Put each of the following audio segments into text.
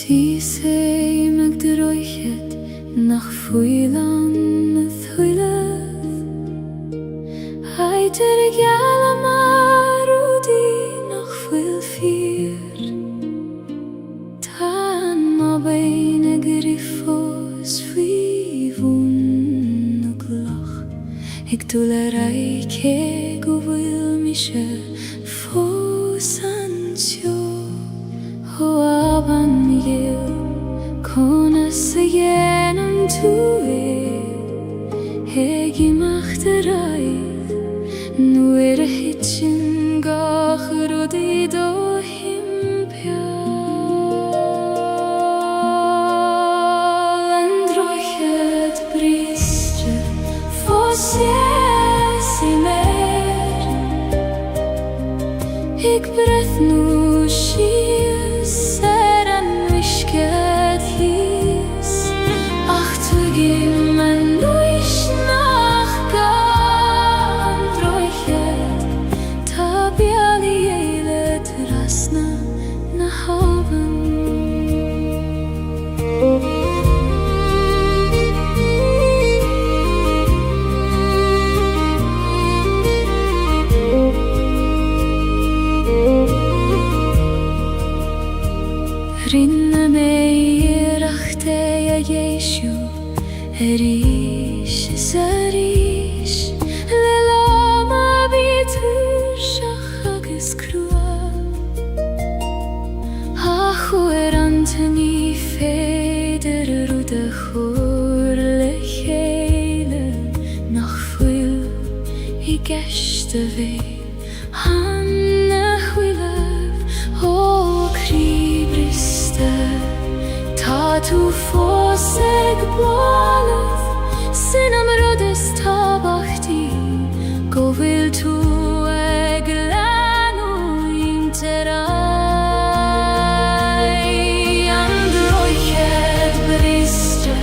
Tí sé meg de roichet nach fuilan na thuileh Haidir I geal mar údí nach fuil fír Tá má bein gur I fós fui bhún na glach Ig dul raike go bhfuil mi se fós an teo Ho aban mi gil Kona sa yenam tuwe Hegi machterayt Nu a hitchin gach rodi do himpia Androchet bristre Fos yes I mer Ik breth nu shies Ser an wishket his Ach tu gim an luish nach gan Droichet Ta biali eile trasna na haven Rinne mei rachte ja Jeshu Erish zarish Lelama bitur shachagis krua Achu antani feder rude chur lechele Nach fuil I geshte ve Hanne huilev O kribriste Ta tu foseg boalef Sin am rodes tabachti Go vil tu eglanu interai Androichet bristre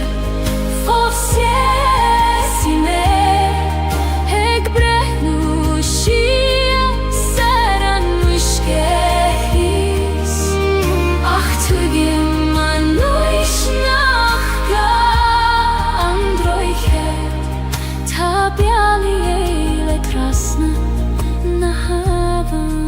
Fos yes I mer Eg brehnu shia Ser an wishkehis Ach tu gim an luish nach ga Androichet Ta biali eile krasna na haven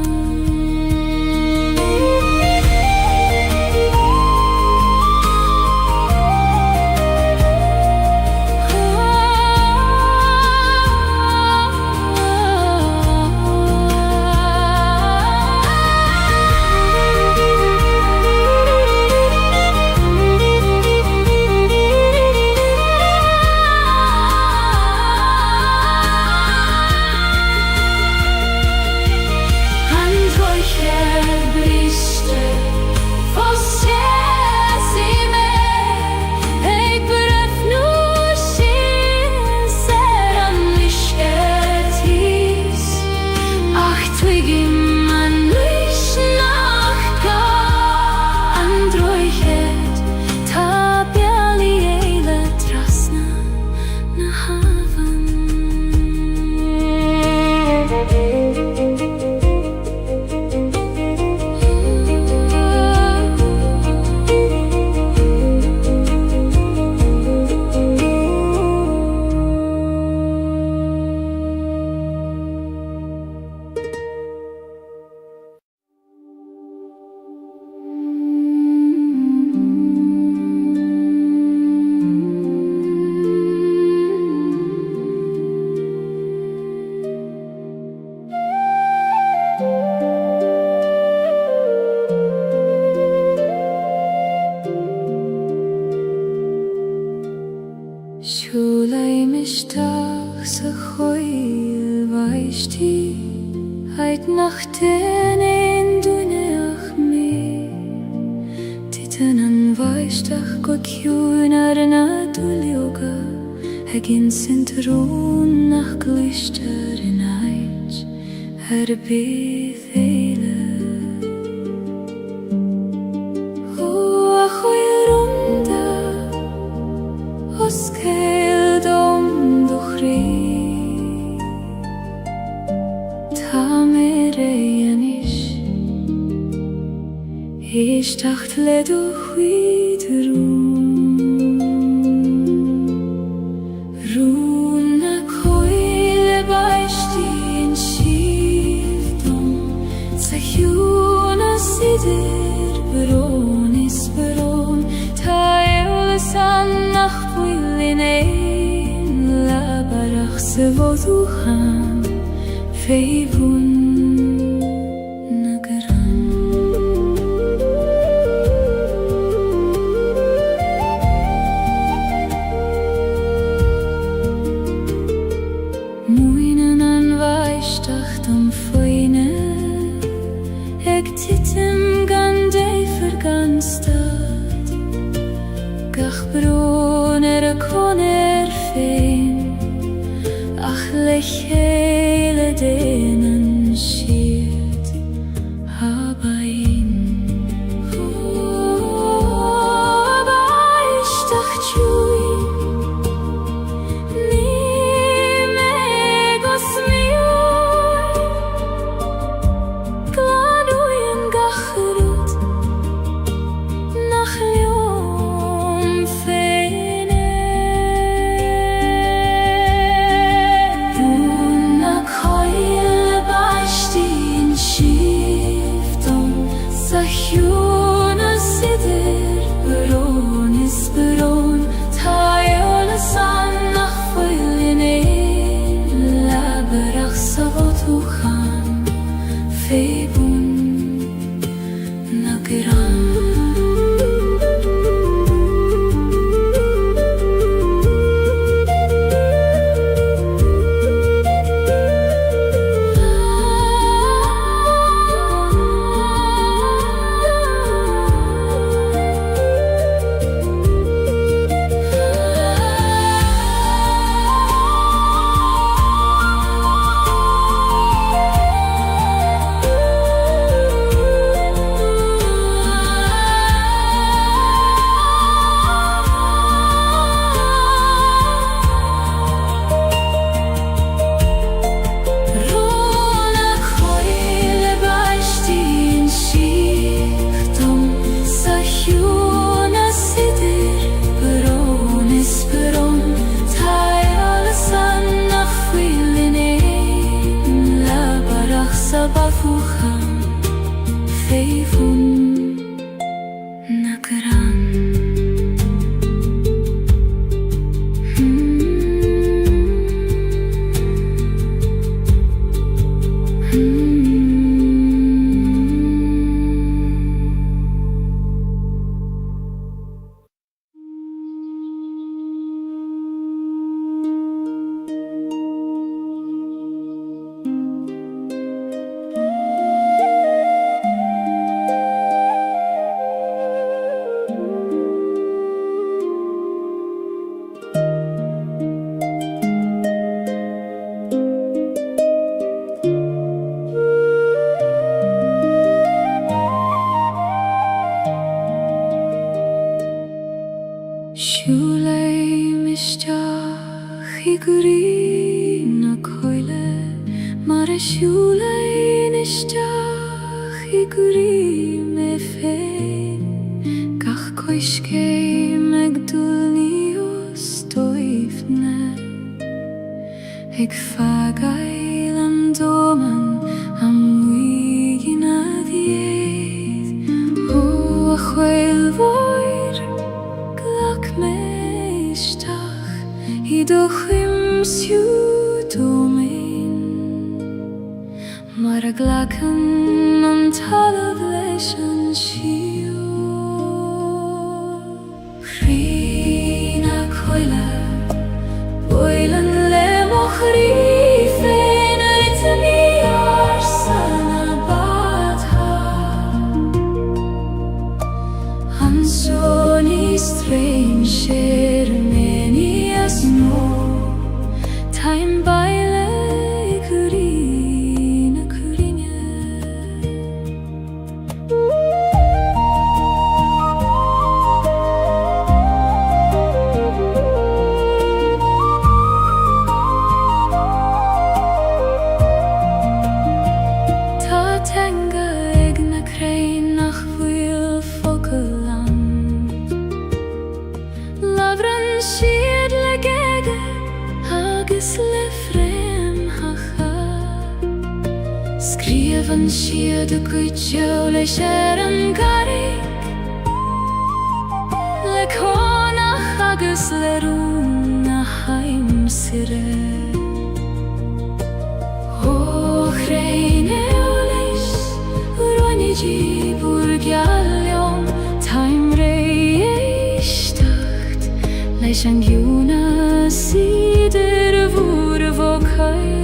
Shulay mishtach sa choil vaishti Heit nach den en duneach me Titen an vaishtach go kjun na dulioga Hegin sintron nach glister in eich bith eile O a choil runda Os cael dom do chri Ta mere anish Ishtacht le du Runa koile baistin shivdom Sahyuna sidir Baronis baron Tael sannach Willinein La barach sevoduchan Feivun Titim gandei verganstad Gach broner koner fein Ach lechele denen schiert Habain Abaishtach chui Ni megos mioi Sahyuna sidir Baronis baron Tayola sannach Willinein La barach savotuchan Feibun Nagiran Sabafuchan Feivun Nagran Shulei mishtach iguri na koile Mare shulei nishtach iguri me fein Gach koishkei megdulnius toifne Ik fagail am doman am wigin adiet O achweil voir Meishtach Hidochim siudomin Maraglakan an talavleshan shio Chrina koila Boilan le mochri Fein aitami arsana badha Hansoni strange Shermeni as no Time baile kurina kurinya Van siad y gwydiow le sier yn garig Le conach agus le rún a haim sire O chrein eolis Urwanigi burgialion Taim rei eishtacht Leis an giuna sider vur vokaya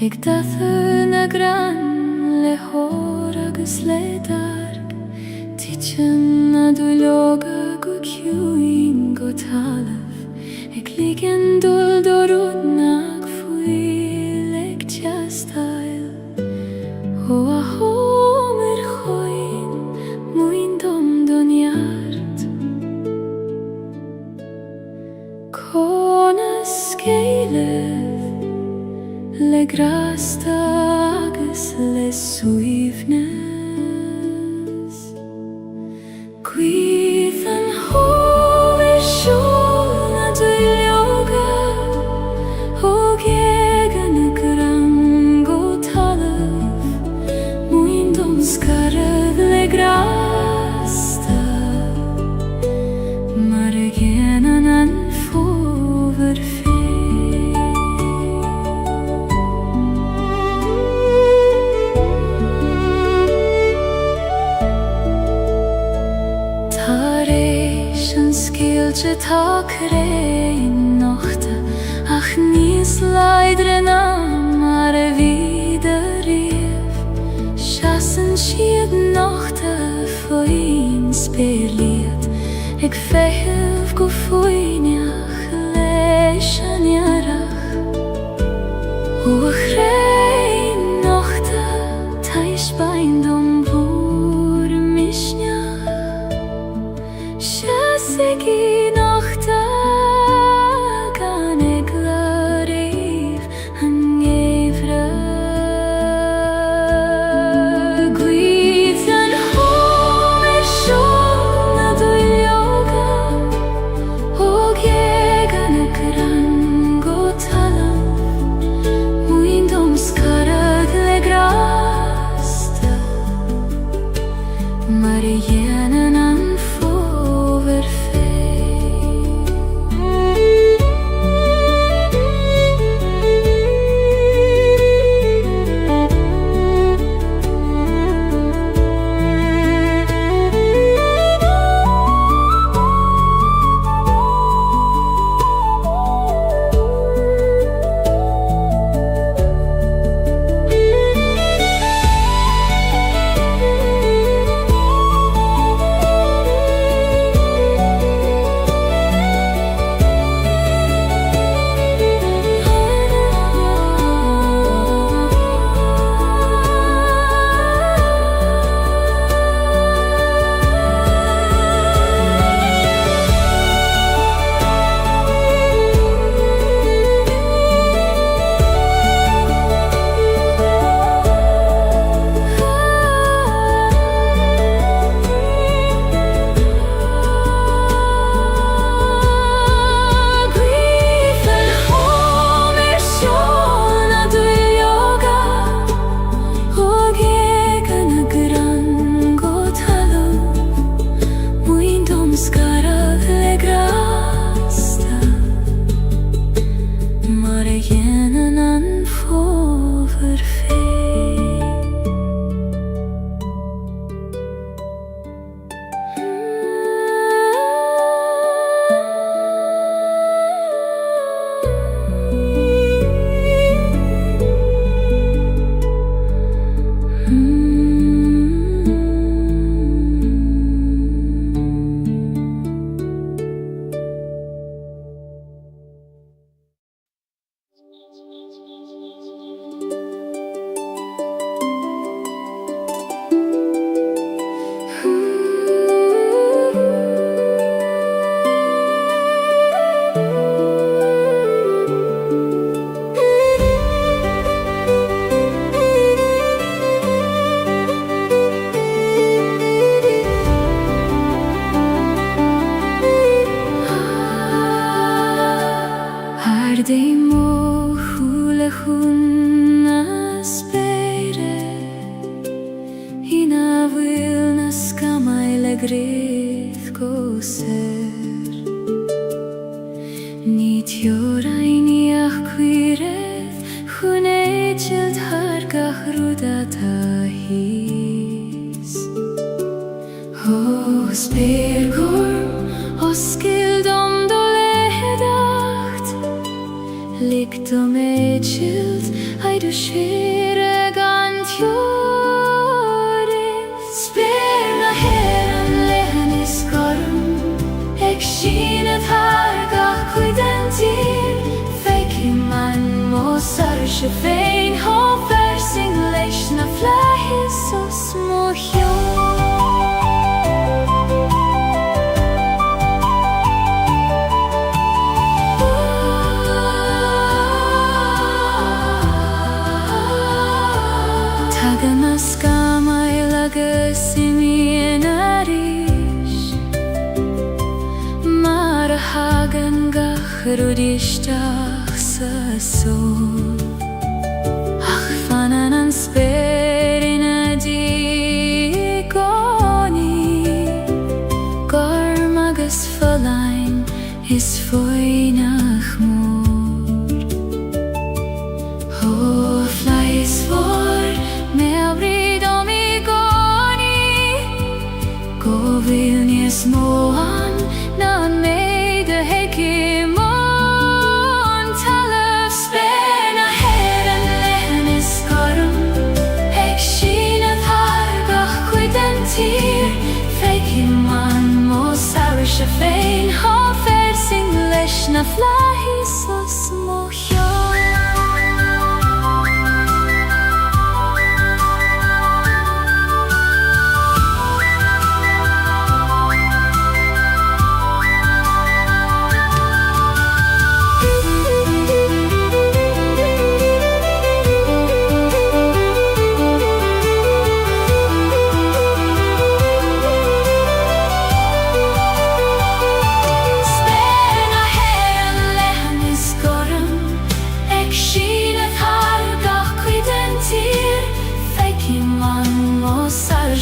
Ik dath na gran le hor agus le darg Tichen na dwyloga go ciwing go talaf Ik ligen dul dorud nag fwyleg tiastail Ho a homer choin mwyn dom doniart Conas Gaeilge Le grasta agus le suifnes Gwydd yn hol i'r siol na dwyloga O gieg yn y grango talaf Mwyn dom sgarad le grasta Mar gen yn anfover Gaeilge tá crein nochta Ach níos leidre ná mar a vida rief Seasan siad nochta foin spéirliad Ag feitheamh go foineach leis an iarach O a chrein nochta Tais bain dom bhúr misneach Seasigi Mar igen an anfover fei Fiorajniach cuiret Chuneichilt hargach rudata his Os bergorm Oskildom do lehedacht Likdom eichilt Aidu shire gantjoris Sperna heran lehenis gorm Ek shinet hargach cuidentir Feikim man mosar shefein Hofer sing leish na flahis os mohjon Tagamaskamay lagasimienarish Marahagan gachrudishtach sa sol Ach fananan sperina digoni Garmagas falain is foinach mor Oh, fly is for Vilnius moan nan meide hekimon Talaf spena heran lehenis gorm Ek shinat hargach cuidentir Feikiman mosar shefein Hofer sing lesh na flahis os mohjon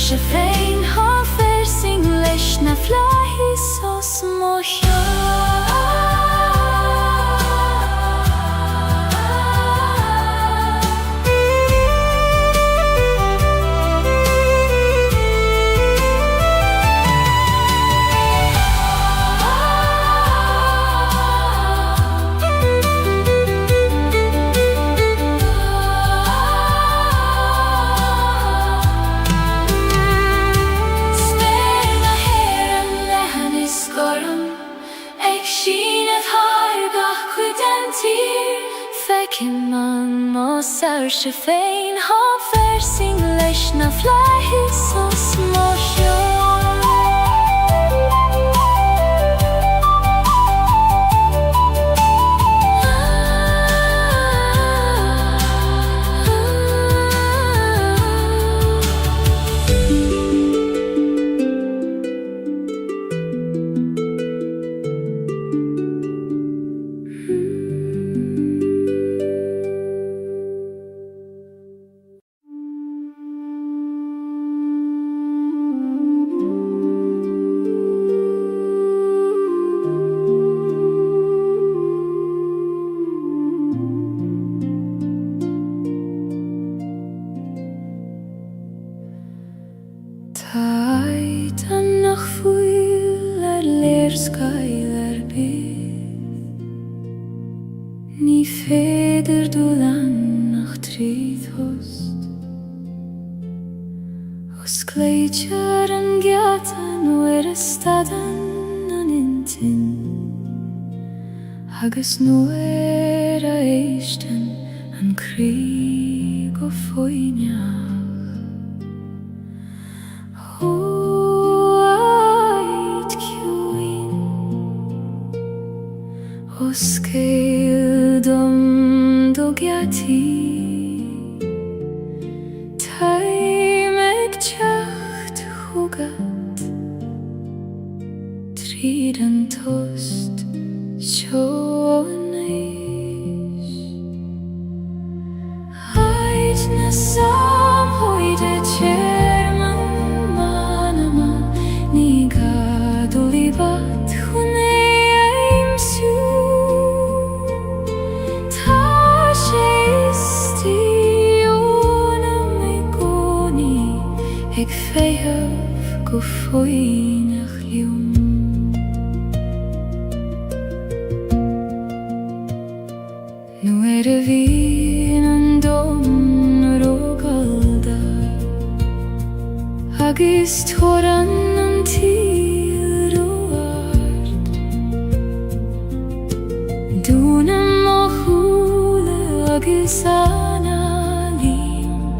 Shefein hofer sing lesh na flahis os Feikiman mosar shefein hofer sing lesh na flahis os mohjon Taitan nach fuil leerskeil byd Ni feder du lang nach trid host Os gleidjar an giatan stadan an intin Agus nuer a eistan an krig o foinja Oskeildom dogyati Taimek chacht hugat Triden tost sjånish Ait na sam hoide tjerman manama Niga dolibat foinach liom. Nu vin an dom rogalda, agus toran an tír roart. Dúnam mo chúla agus anna lim,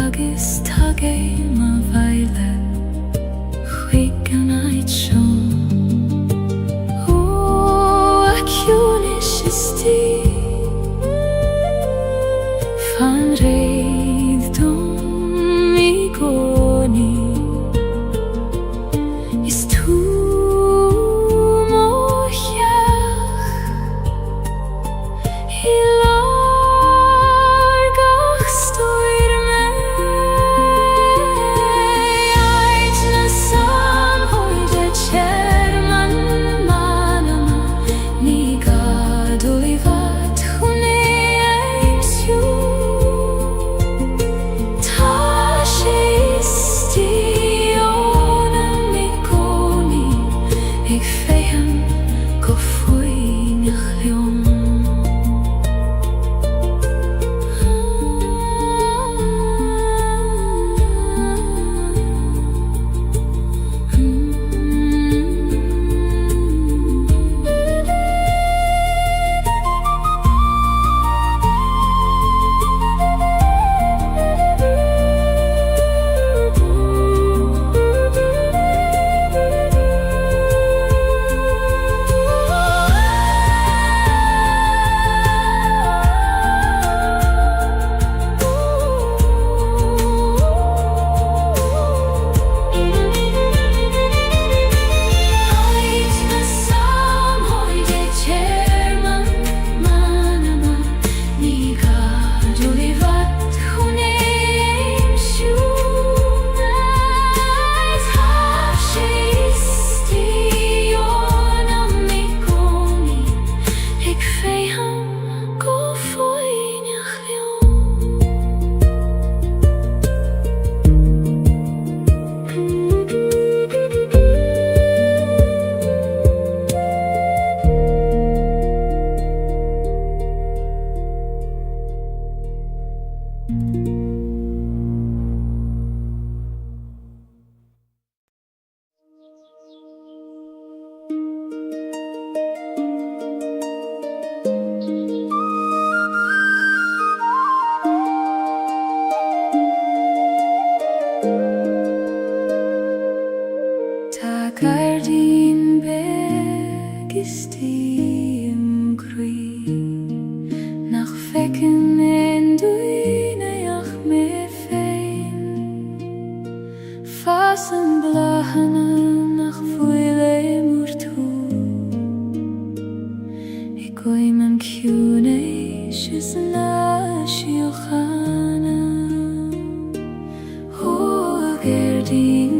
agus tagay ma bhaile chuig an ait seom. Ó, aciúnis is tí fan réid dom I gcónaí. Is tú mo cheach I lár gach stoir me. Ait na samhoide chairman manama, ní gadul I vat chuné éimsiú. Tá sé istíonam I gcónaí, ag féim go foinach liom. Tá gardín beg is tíim crí, nach fecin in dúineach mé féin. Fas an blachana nach bhuaile mór tú, I goim an ciúnéis is na siochanna. Ó gardín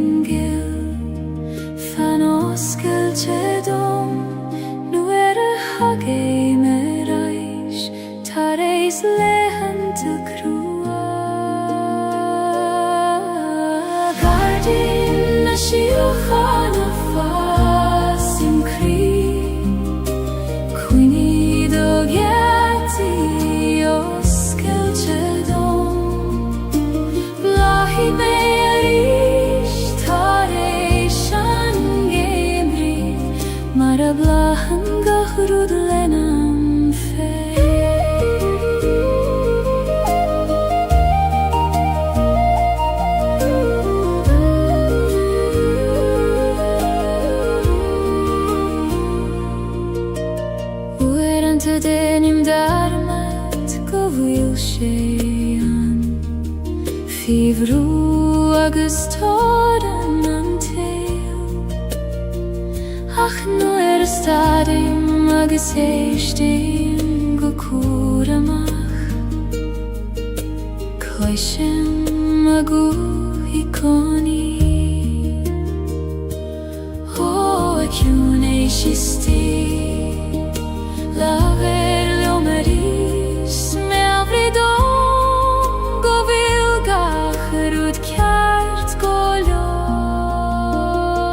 oscailte dom, nu a hagé me rais, tar éis lehananta crua. Gardín na siochanna fasim crí, cuine do gheartaí oscailte dom. Blahi mé a ríis, tar éis an mar a blahan gach rud lenam Uair anta dénim darmat go bhfuil sé an fíomhrú agus tóran an tail. Ach nuair a stadim agus éistíim go cúr amach, cloisim a gúthaí conaí. Ó aciúnéis is tí lágar leo mar ís me abridom, go bhfuil gach rud ceart go leor. Ó aciúnéis is tí lágar leo mar ís me abridom, go bhfuil gach rud ceart go leor.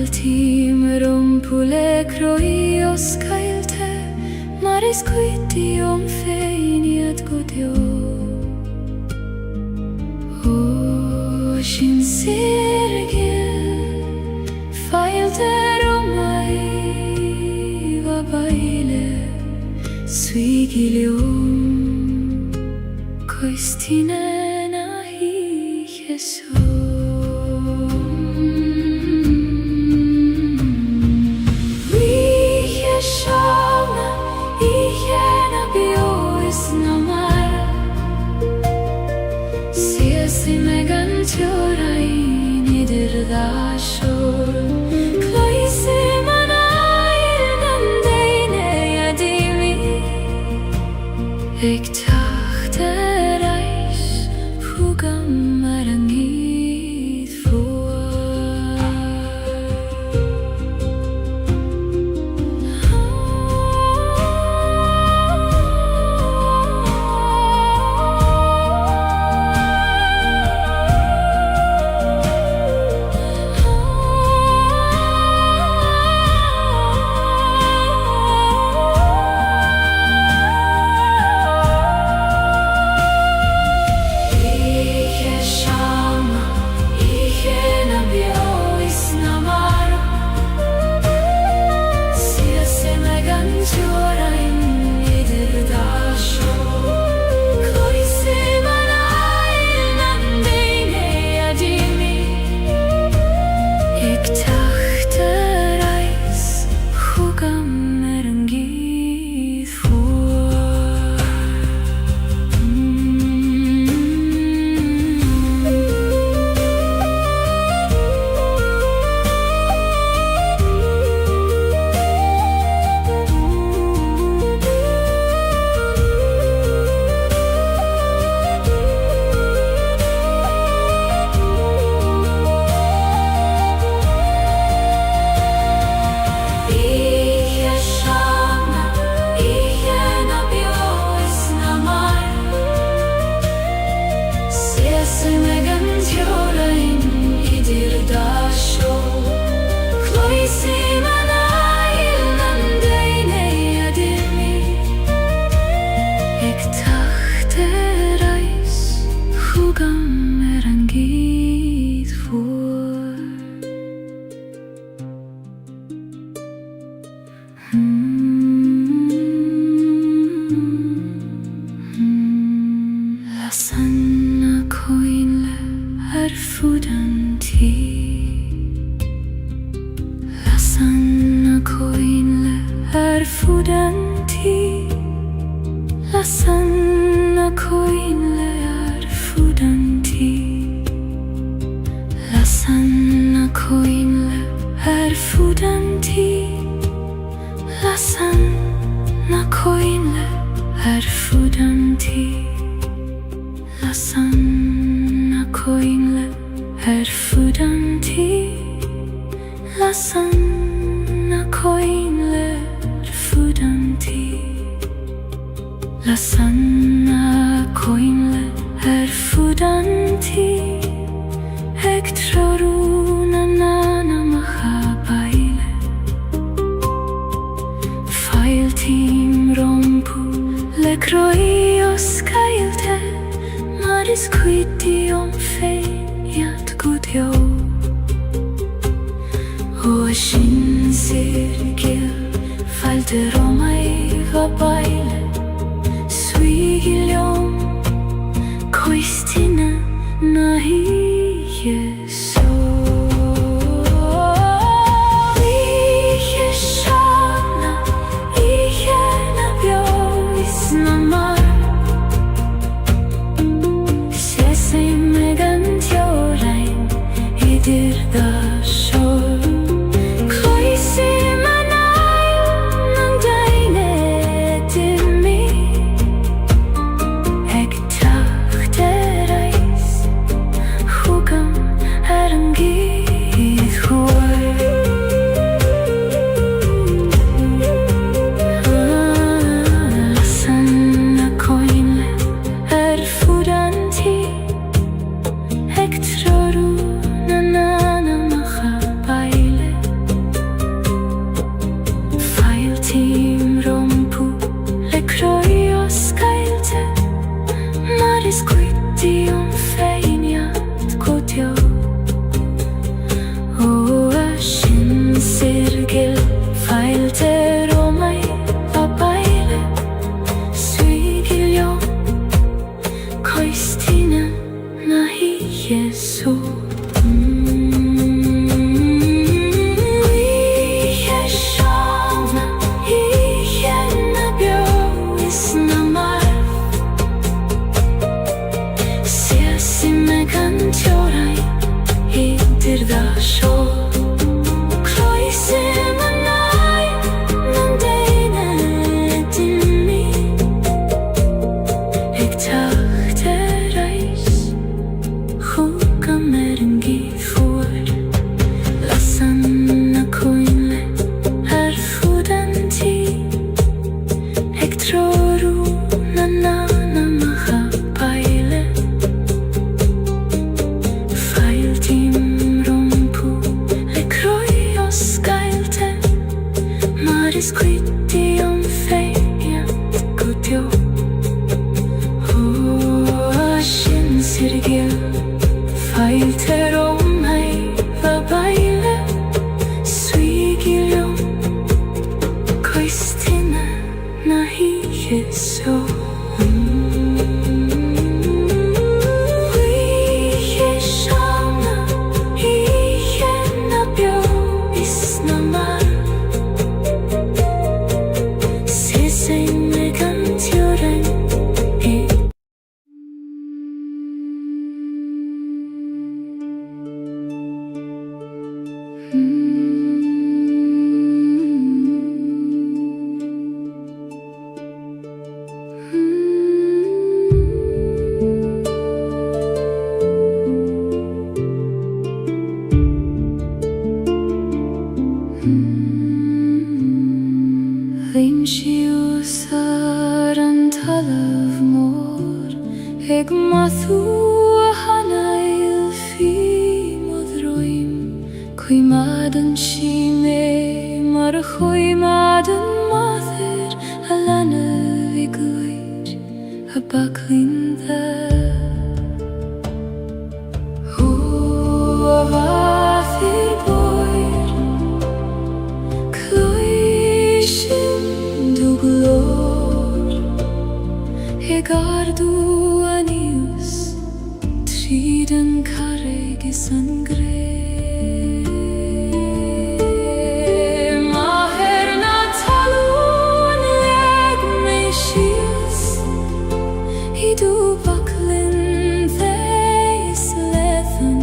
Feiltimrumpule kroios Gaeilge Maris quitium feiniat godio Ocean sirgil Feilteromai vabaile Suigilium Koistinena hi Jesu Ik dacht reis fugam marangit voor Sanna koinle erfudanti La sanna koinle erfudanti La sanna koinle erfudanti La sanna koinle erfudanti La sanna koinle erfudanti La sanna koinle erfudanti La sanna koinle erfudanti La sanna koinle erfudanti Ektroruna nana mahabaile Feiltimrompu le kroios Gaeilge Maris quitium feiniat godio Ocean sirgil Feilteromai vabaile Suigilium Koistina nahi Jesu Disquitium feiam gutio Shin sirgil Failtero mai vabaile Suigilium Koistina nahi yeso Eg mathu hanail fi modroim Kui madan shime mar kui madan mather Alana viguid abaklinda Hu avathir boir Kloishin duglor Egardu Triden carregi sangre Maher natalun leg meishis Hidu baklin theis lethan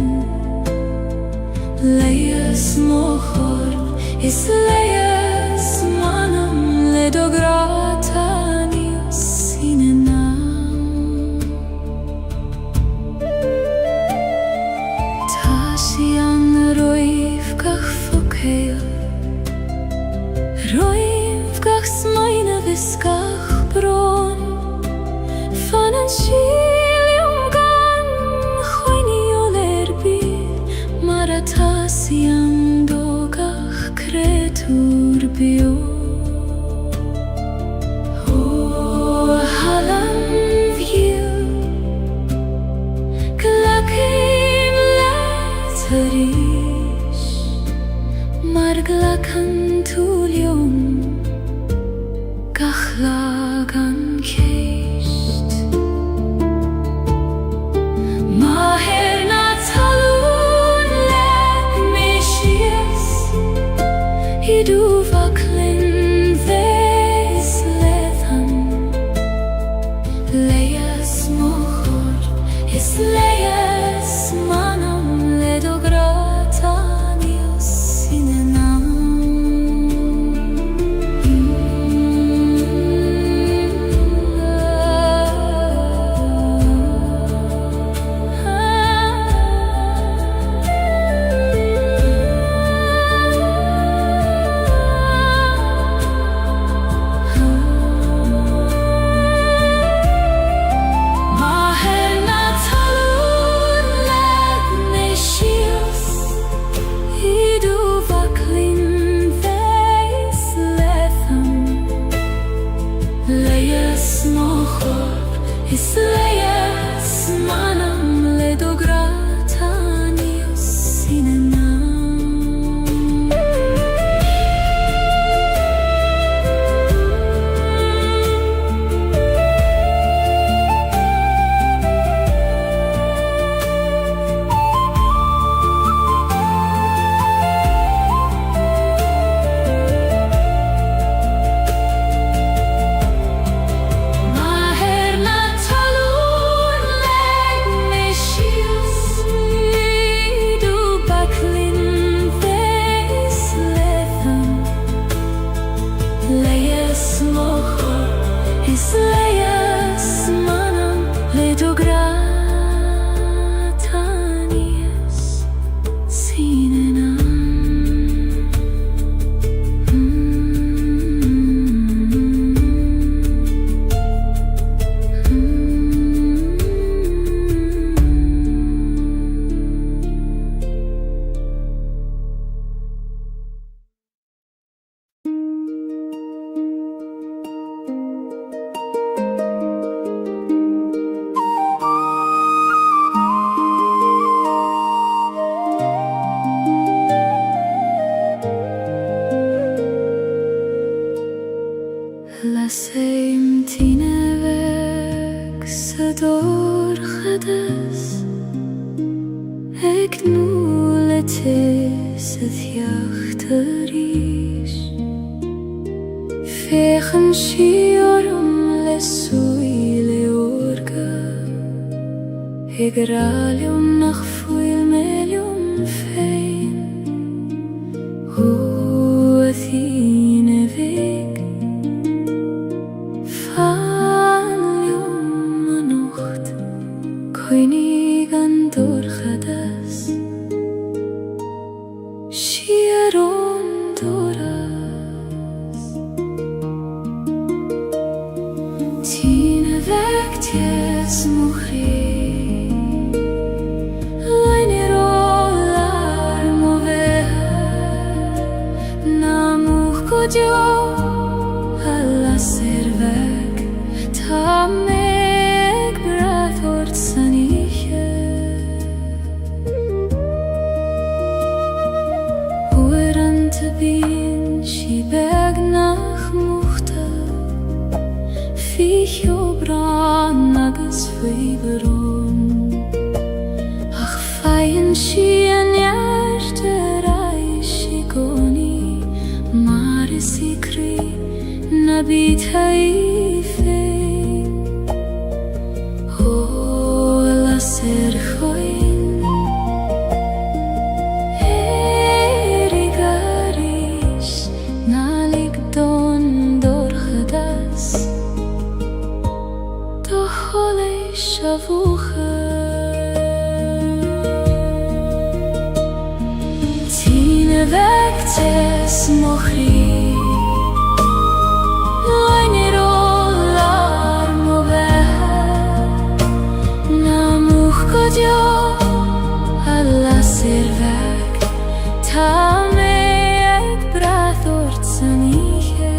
Leias mochor is leias manam ledogratanius inena Roivkach smaina viskach bron Fanan shilium gan choini olerbi Maratasiam dogach kretur bio O halam view Glakim letarish Marglakan tulium Gachlagan keist Maher natalun lek mishias Hidu vaklin theis lethan Leias mochor is leias manam ledogratanius inena Seim tine växa dorchades Eg nule tis et jachterís Fechen siorum le suile orga Eg ralium nach fuil melium fein O athine veg Koinig an dorchades Siaron doras Tine vecties muchri Lainer olar mover Namuch godio alla serveg Ta meg brath ort saniche Oerante bin si beg nach muchte Fich o bran agus fiberon Ach feien si an jarte reisi goni Mare si kri nabit haifein O la ser choin Erigaris nalig don dorchadas Do chole shavucha Tine vectes mochri Lainer olar mover Namuch godio alla serveg Ta meg brath ort saniche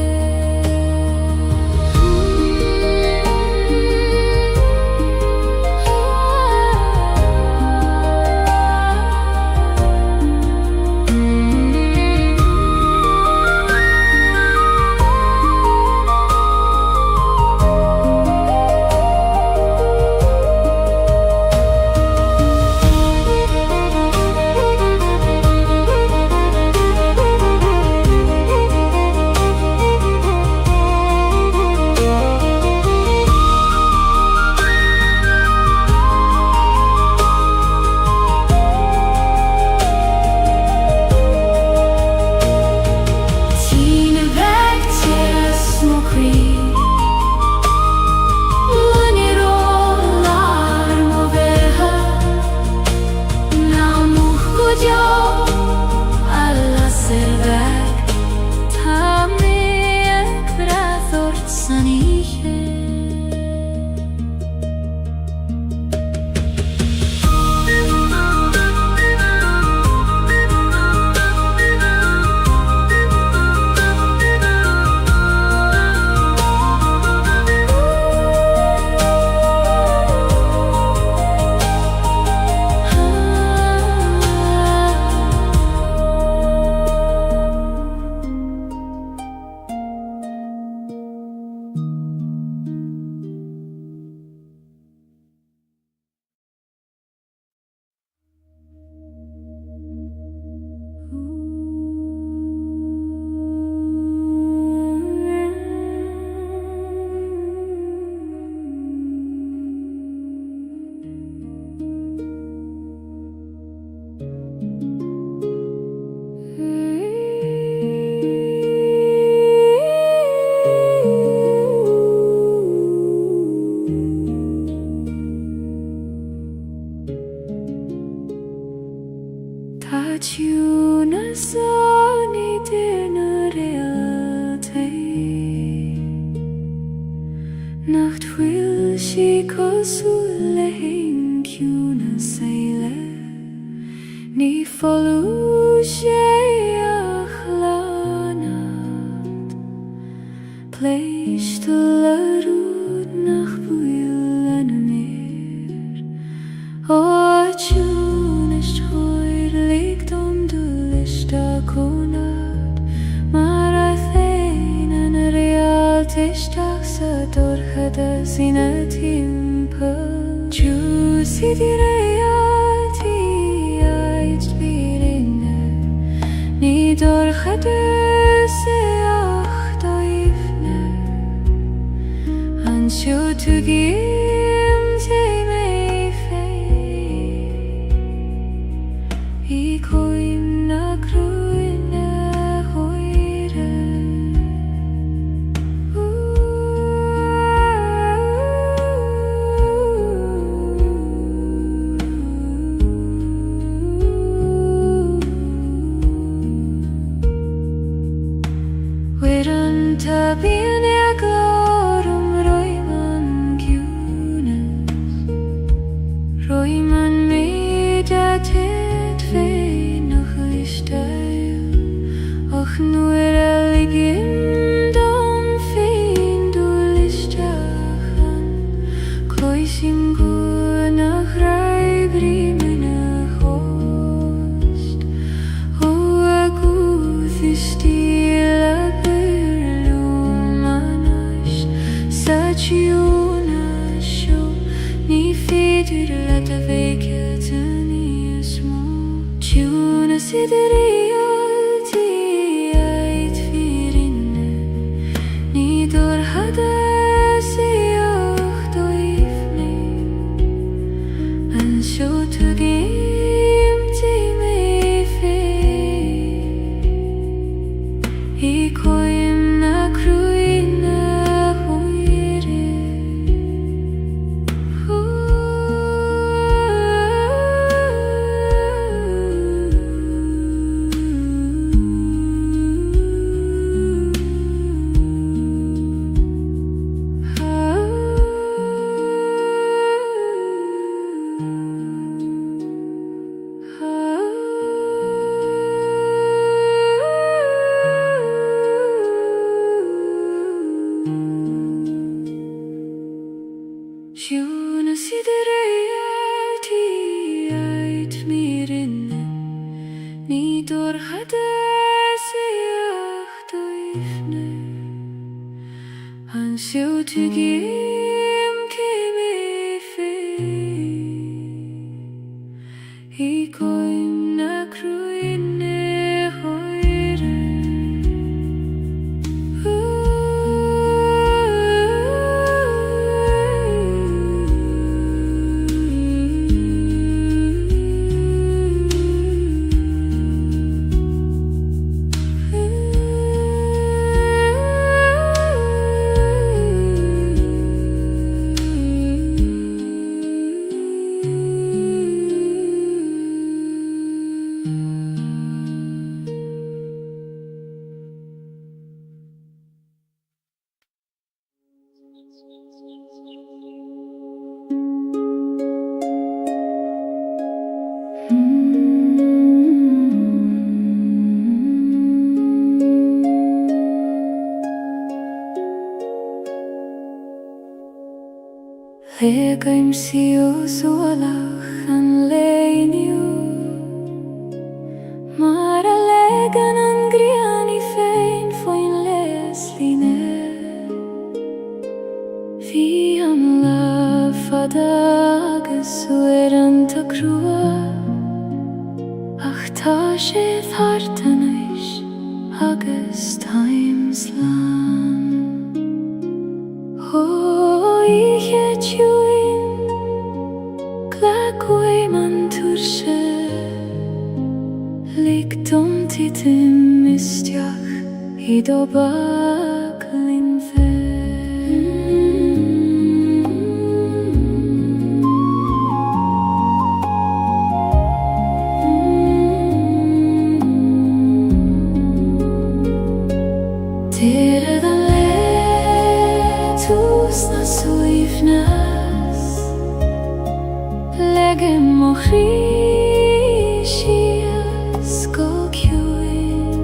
Ni follow Place to larud nach buil en meer O tjun is hoir ligt de lista konad Maar I fein en realt isteach sa dorchada sína timpeall. Tú si di réaltí ait vírinne, ní dorchada sa ach doifne. Anseo tú gim te mé fé, I coim na cruine hoire. Weran ta bíon glórum roiman giúnas, roiman méid a ted féin nach isteil, ach nuair a ligim dom féin dúil isteachan, cloisim go nach raibrí mina host, ó a gúth istíl a Sachiúna seo, ní féidir le a bhéicilte níos mó. Tiúna siad réaltí ait vírinne, ní dorchada sa ach doifne. Anseo tú gim te mé fé, I coim na cruine Tiúna siad réaltí ait vírinne, ní dorchada sa ach doifne. Anseo tú gim te mé fé, I coim na cruine hoire. Legaim siú sualach an leiniú, mar a legan an griani féin foin les líne. Bhí an lá fada agus uair an ta crua, ach tá sé thart anois agus times lan. Ihe tiúin glacúim an túrse, lig dom titim isteach I do baglin fe. Tirad an le tús na suifnas, legim mo chríisias go ciúin,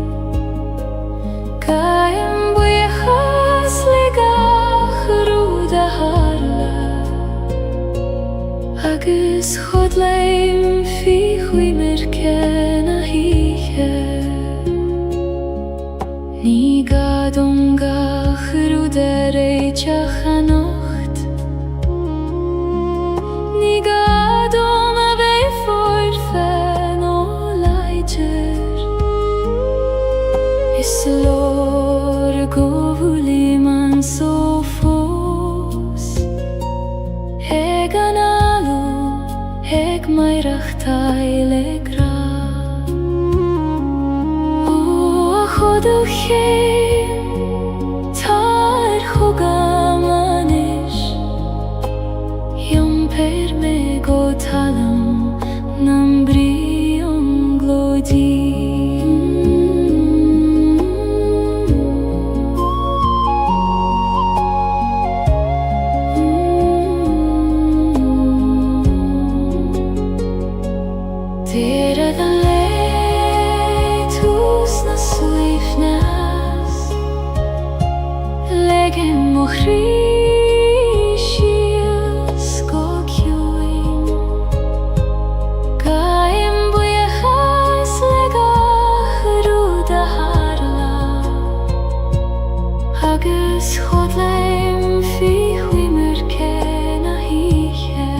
caim buíochas ligach rúd a harla, agus chud leim fi chuimir cen a híche. Niga dunga chruderei chachanocht Niga doma bei forfen o leiter Is lor govuli man so fos Hegan alu heg mairach taile gra Chodu chem tar chogamanesh Yom per me go talam nam brion glodi Tera dan Legem och rishis go kjuin Gaim bujachas lega ruda harla Hagus chodleim fi huimer kena hiche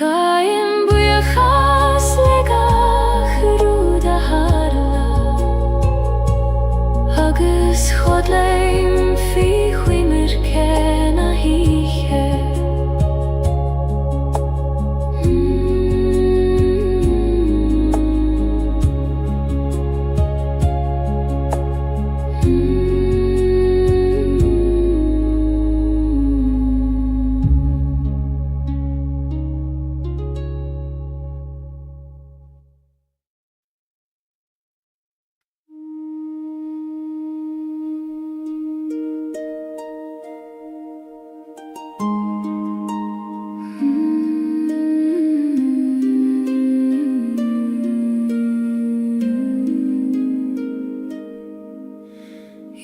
Gaim bujachas lega ruda harla Agus chodleim fi huimer kena hiche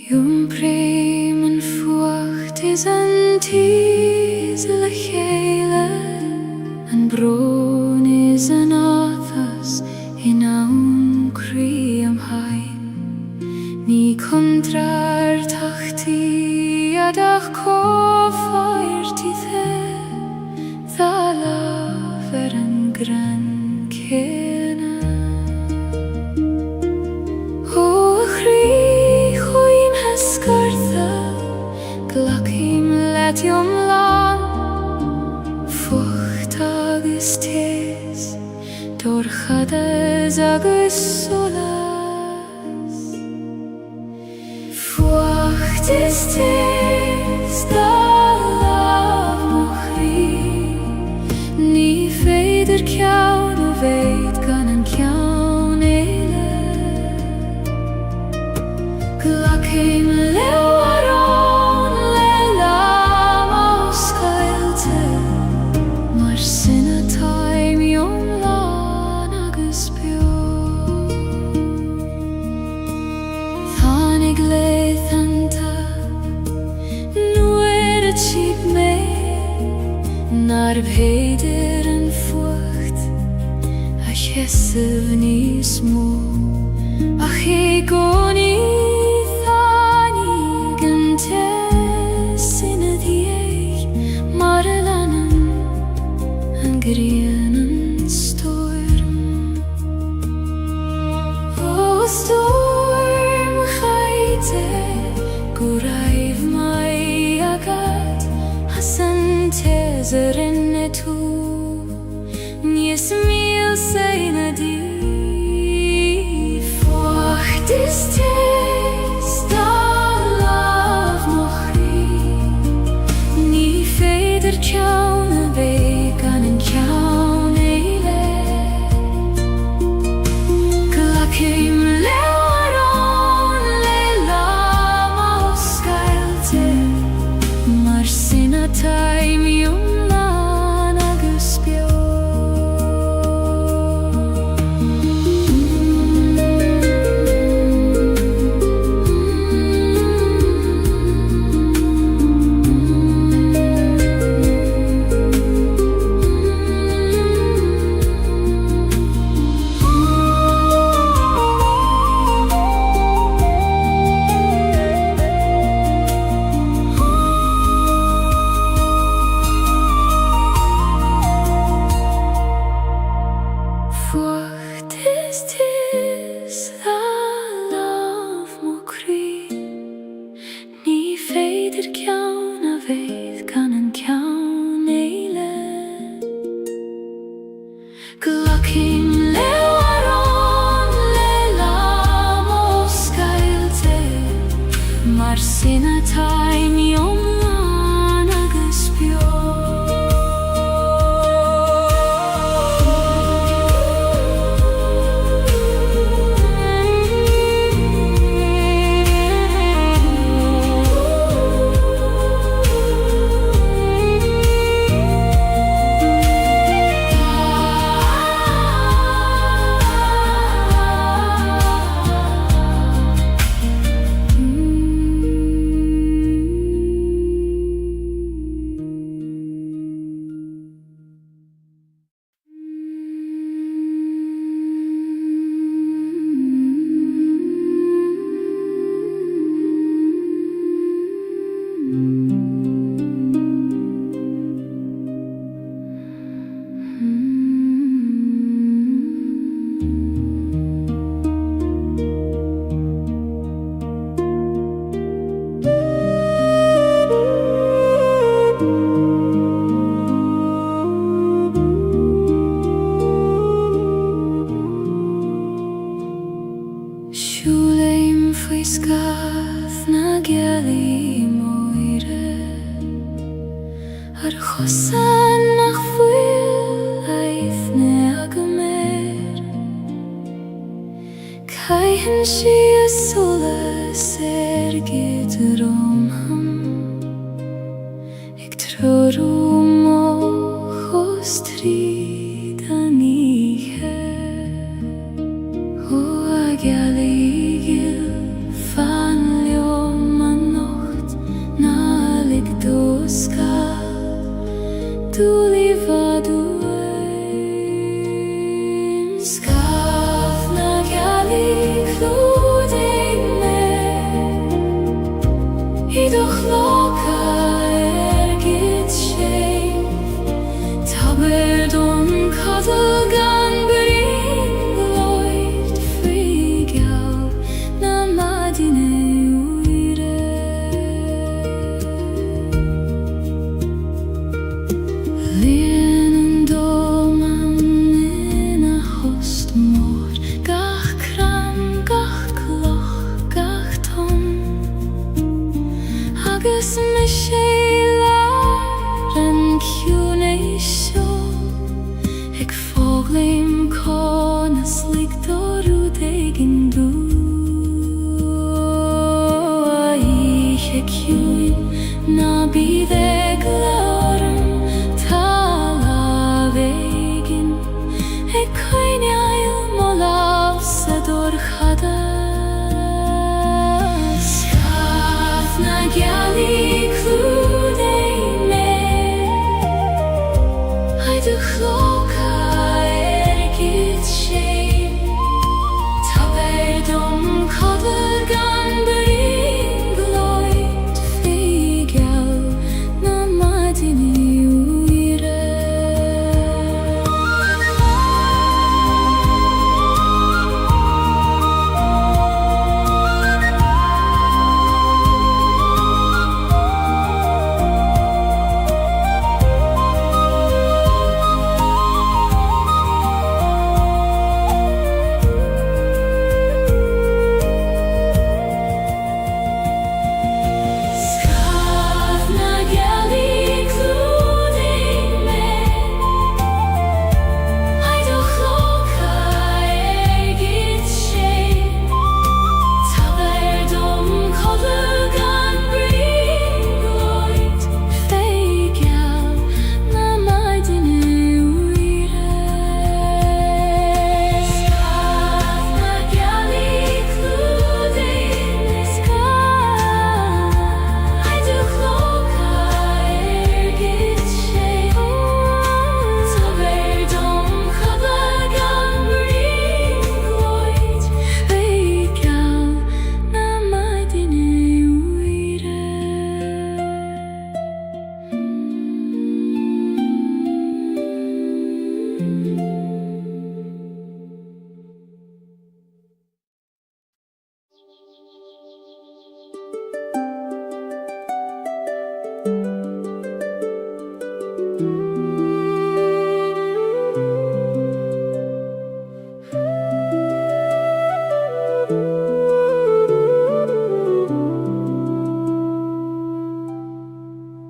Yom bremen fucht is an tiesle Gaeilge An bron is an athas in aun kriam hain Ni kontrar tachti adach kofair tithe Thala ver an gran kena Glachim let yom lan Fucht agus tes Dorchades agus solas Fucht is tes Da lav mochri Ni feider kjaun O veit gan an kjaun eile Glachim leo Nar bheidir an fucht a chesav ní smó ach é gcónaí tháinig an tesanna díag mar a leanann an grian an storm ó storm chaite go raibh mai agad as an teasar inne tú níos míl saoine dí fucht is tes dá time yon agus bio. Tis the love mokri Ní féidir ceann a bheith gan an ceann éile Glacim leabharán le lam ó Gaeilge Mar sinna time iomlán agus bio Siúlaim faoi scath na Gaeilge moire Ar chosan nach fuil aithne agaméir Caitheann si a solas gid romham Ag trorú mo chos tríd an ihe O a Gaeilge fan leom an nocht na lig doska Dúlí vadú Scath na Gaeilge clúdaigh me Iadach locha gid sé Tabhair don cadal gan bring loid faoi geall na madine uire Líon an dóman ina host mór Gach cram, gach cloch, gach tom Agus me sé lear an ciúin é seo Ag fóglaim conas ligdorú daigin dú A ihe ciúin na bíd ag leorim tal a bheigin Ag coinneáil mo láb sa dorchada Scath na Gaeilge clúdaigh me Iadach locha gid sé Tabhair don cadal gan bring loid faoi geall na madine uire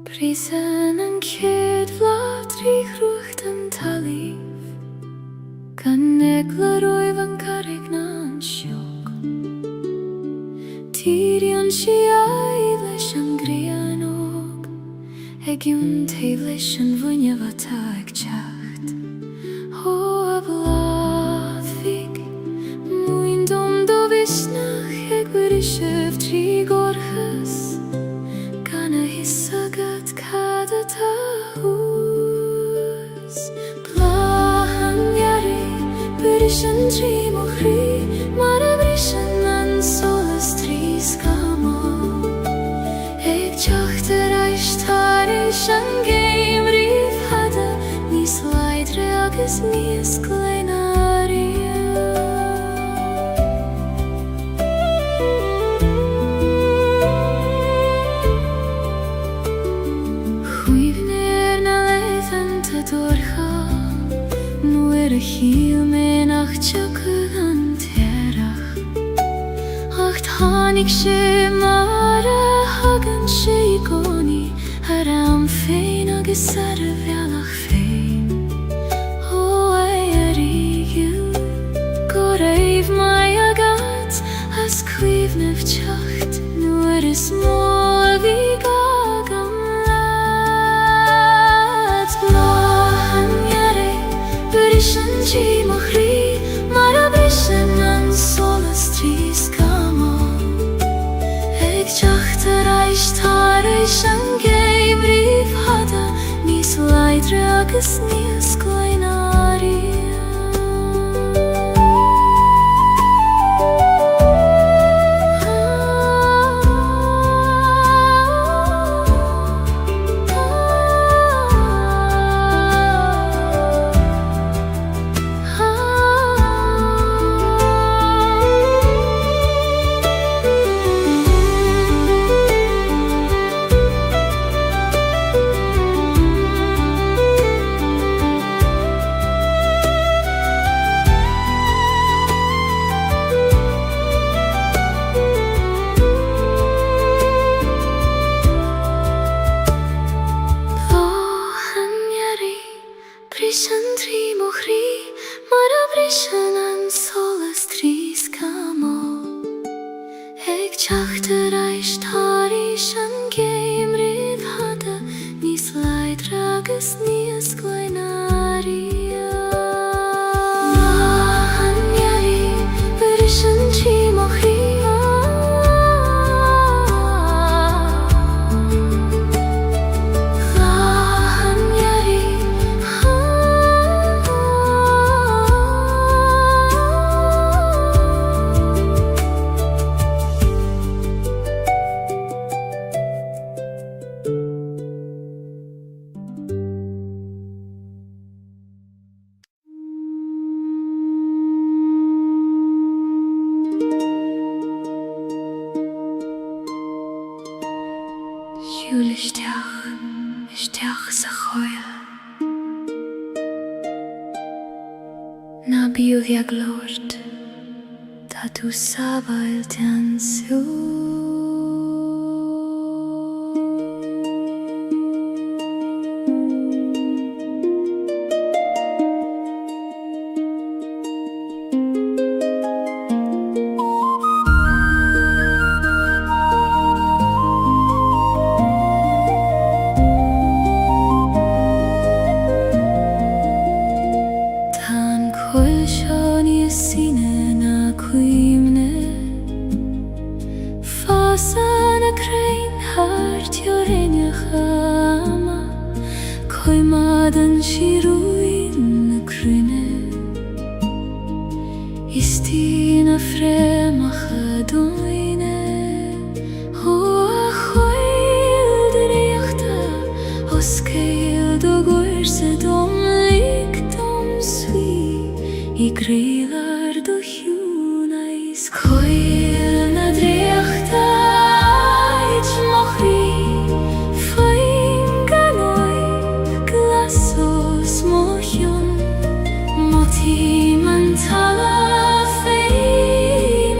Prisen en kjød vlatri kruchten talif Kan ekla roivan karignan sjok Tyrion shiaivleshan grianog Egjun teivleshan vunyavata ekchacht Hoa blavik Muindom do visnach ekverishev trigorchas Kana hissagat kada tahus Plahan yari Berishan tri mohri Mara brishan an solas tri skamo Ek chachter aishtarishan game riv hada Nis leidre agus nis kleinaria Hiel men ach tjokken terach Acht hanik she mara hagen she igoni Haram fein agus arre velach fein O ay arigil Goreiv mai agat As cuivnev tjacht Nu is mol vi gagam lad Blahan yare Berishan chi mohri Mara brishan an solas tri skamo Ek chachter aishtarishan geim riv hada Nis leidre agus nis kleinaria Brishan tri mohri Mara brishan an solas tri skamo Ek chachter aishtarishan geim riv hada Nis leidre agus nis kleinaria Blahan yari Berishan tri mohri Isteach sa choil Na bíl jak lord Ta tu sabail ten sú Sana krein hart jorenia chama Koi madan shiruin na krine Istina frema chadoine Hoa choil deriachta Oskeil do gorse dom lik dom swi I grilar do hjunais Koil na driachta Moti man tala fei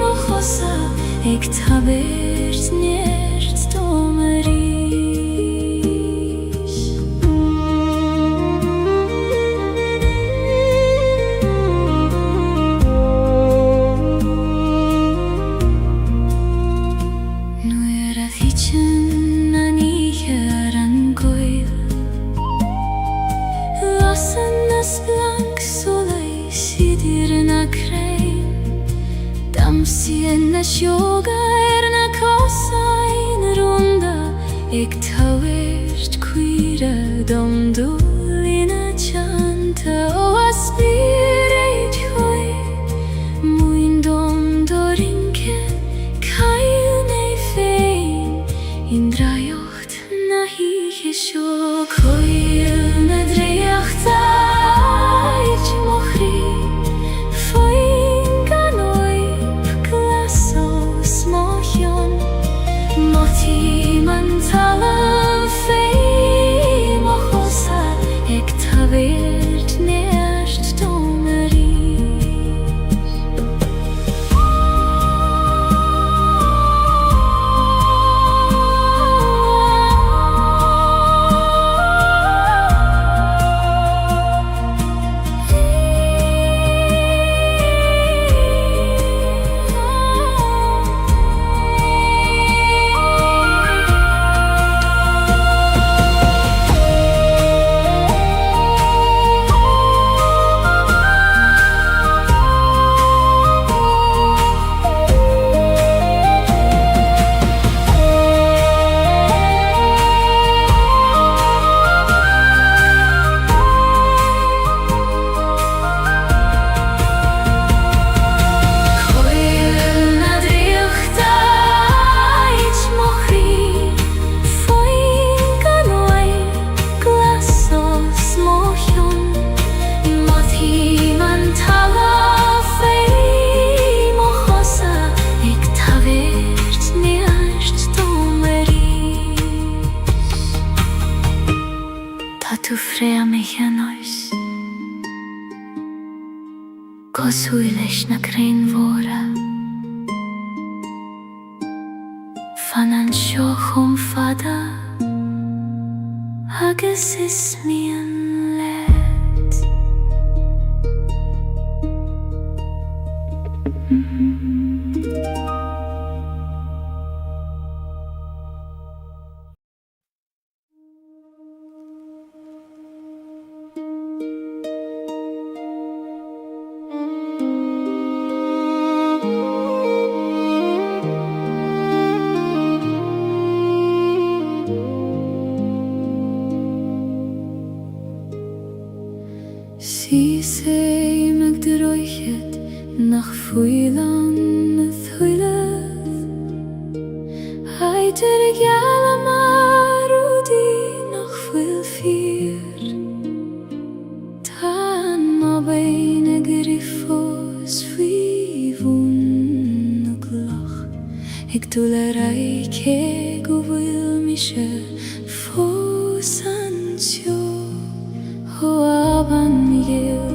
Chin and here and Gaeilge Lassen as blank soleil sidir na krein Damsien na sjoga na kassa in runda Ik tawert quira dom dolina chanta O aspirate hoi Muin dom dorinke In drajocht na hiche sjo Gaeilge na dreacht ait mochri Foin ganoib glaso smochion Moti man talam fei mochosa Ek tavert neast domeri Tu frea mich an oes Cos huilesh na crein vora Fan an sjo chum fada Agus is mi an let Si sei meg droichet nach fuilan thuilef Heiter gala marudi nach fuil fier Tan ma beine griffos fivun og lach Ik dolerai ke govil mische fosansjo Ho aban miguel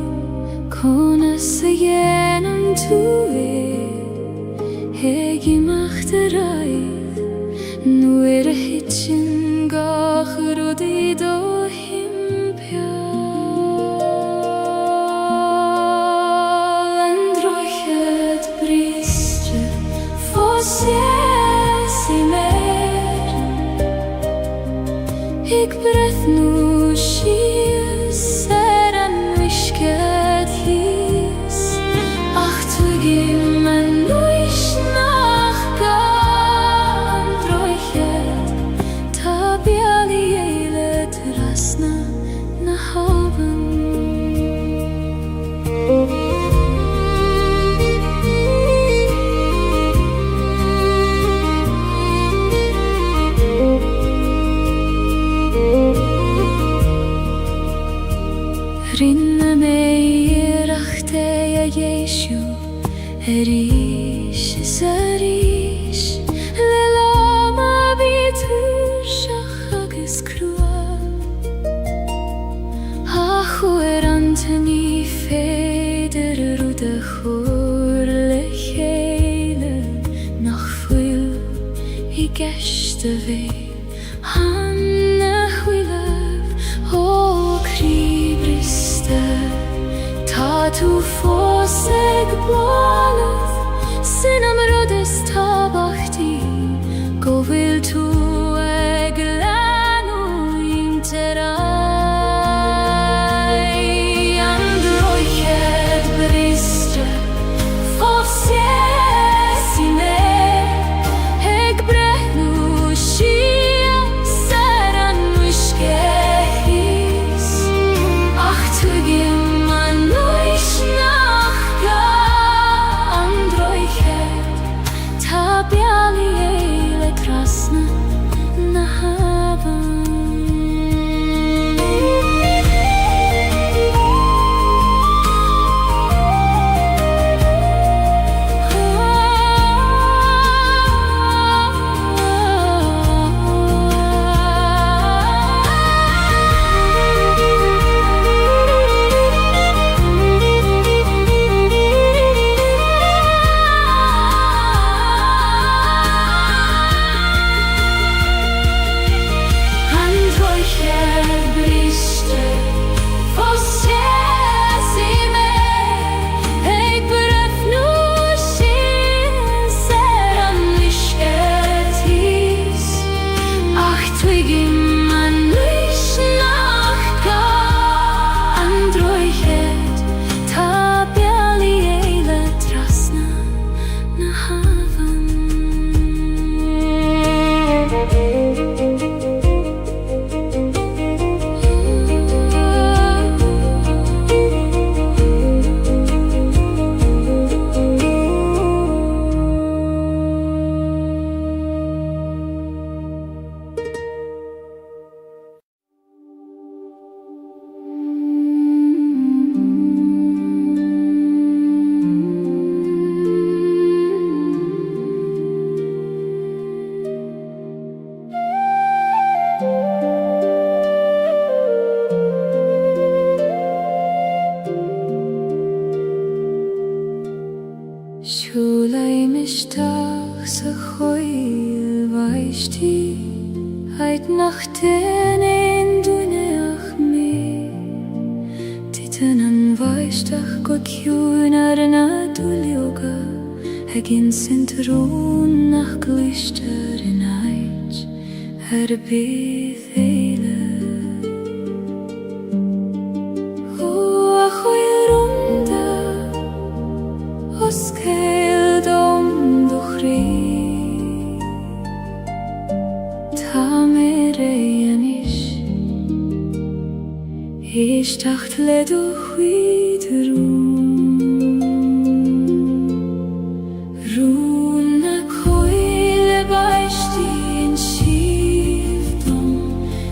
Konas genom tue Hegi machterai Nu hitchen gach rodi do himpia Androchet bristre Fosies i mer Ik breth nu skies Ser an visket his Ach tu gim en nuish nach gan Androchet Ta biali eile trasna na haven Rinne mei rachte ja Jeshu Erish zarish Lelama bitur shachagis krua Achu anteni feder rude churle chele Nach fuil I geshte vei Hanne huilev O kribriste Ta tu foseg blalet Sinam rodes tabachti Go vil tu Heit nach den ein duneach me Titen an vaistach god kjunar na dulioga Hegin sintrun nach glister in eit Bydd eile O a chwyr onda Os cael dom duchri Ta mer ein Ish tacht ledu chwyd Rún na coile baishti in shivdom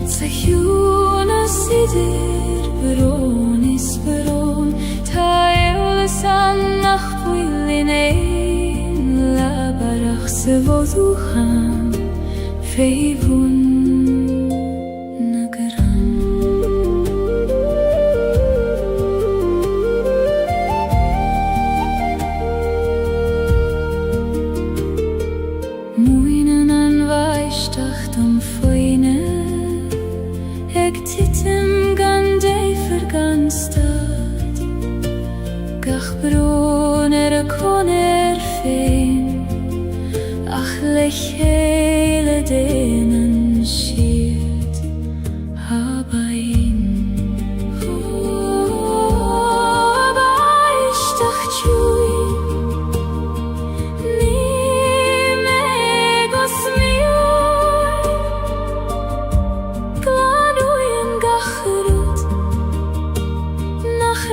Sa hjuna sidir beron is beron Ta eolesan nach bwylin ein Labarach se voduchan feivun Gach bron kon fein Ach lech hele denen schiert Habain ich dacht chui Ni megos mioi Gladuyen gachrut Nach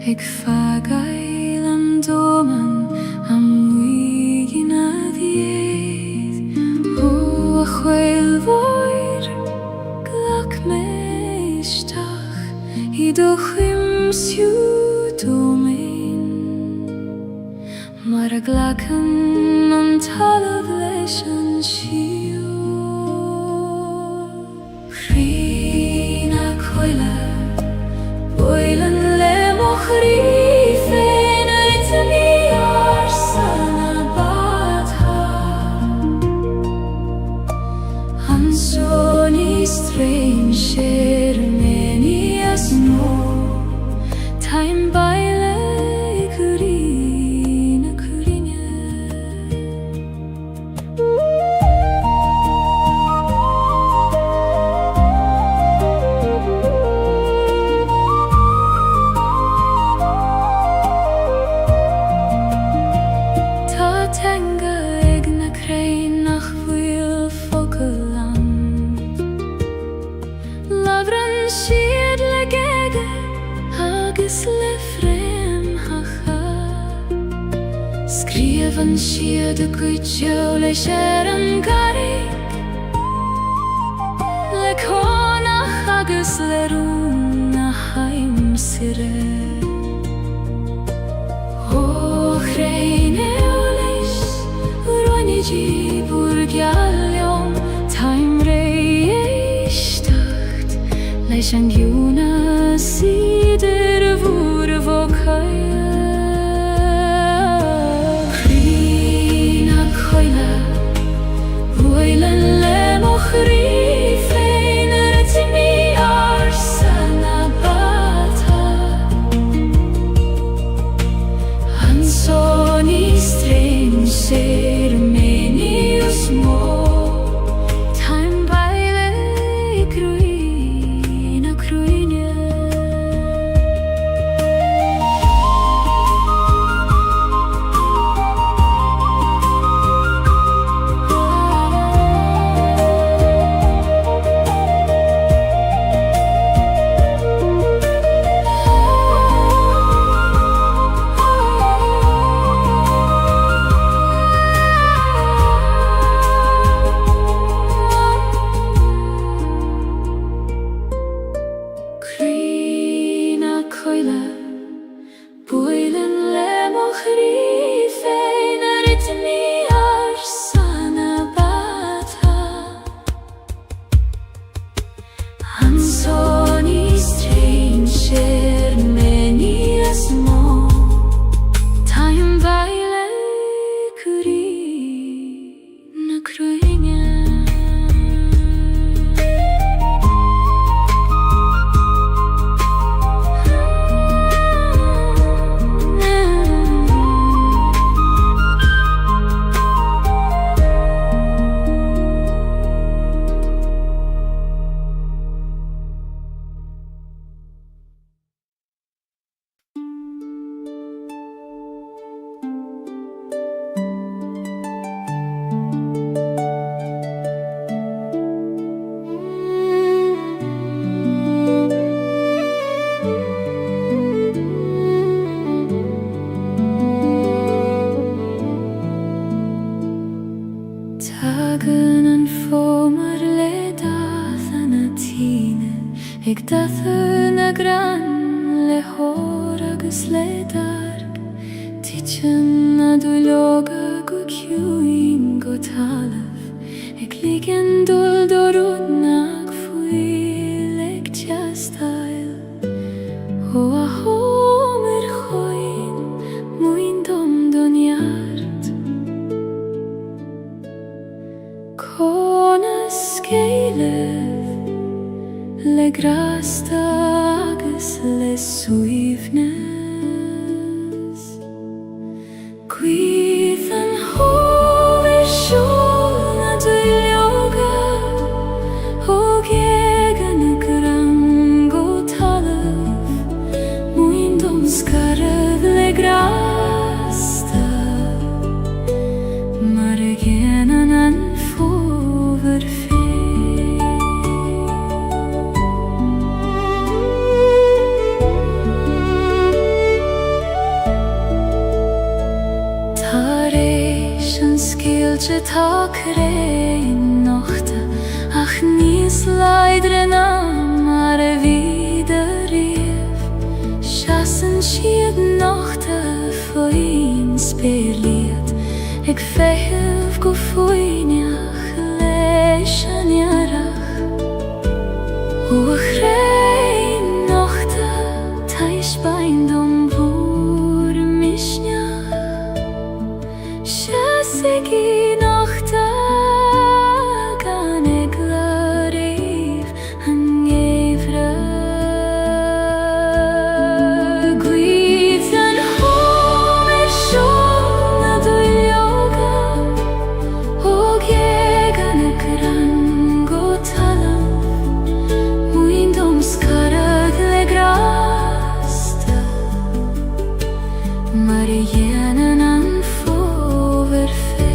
Ik fagail am doman am wigin adied O a chweil voir glak meistach I dochim siudomin Mar a glakan an talav leis an siu Chrin a chweile Boilen le mochri fein uit mi ars Skriven siad y gwytio leis yn garig Le conach agus le rún a haim sire O chreine o leis Uronigi burgialion Taim rei eishtacht Leis an giuna sider vur vocaia Bwylen le mochri fein rytmi ar sana bata Ansoni string ceremonius mo Time baile cruina cruinia Bwylen le mochri fein rytmi ar sana bata Ansoni stranger menias mo Time baile kuri na kruinia Tagen an fomar le dath an a tine Eg dath yn a gran le hor agus le darg Tichen a dwyloga go ciwin go talaf Eg ligen dul dorud nag fwyl eg tiastail O a homer choin mwyn dom doniart Conas Gaeilge le grasta agus le suifnes Gwydd an hover siol na dwyloga O geg an y grango talaf Mwyn dom sgarad le grasta Mar gen an anfover fe Gaeilge tá crein nochta Ach nís leidre na mar a vida rif Chasan siad nochta foin spirliad Eg fehef go foiniach leis an jarach O a chrein nochta Tais bain dom bwr misniach Segi nochta gan eglarif an gefra Gwydd an homer siol na dwyloga O geg an y grango talam Mwyn dom sgarad le grasta Mar yen an anfover fe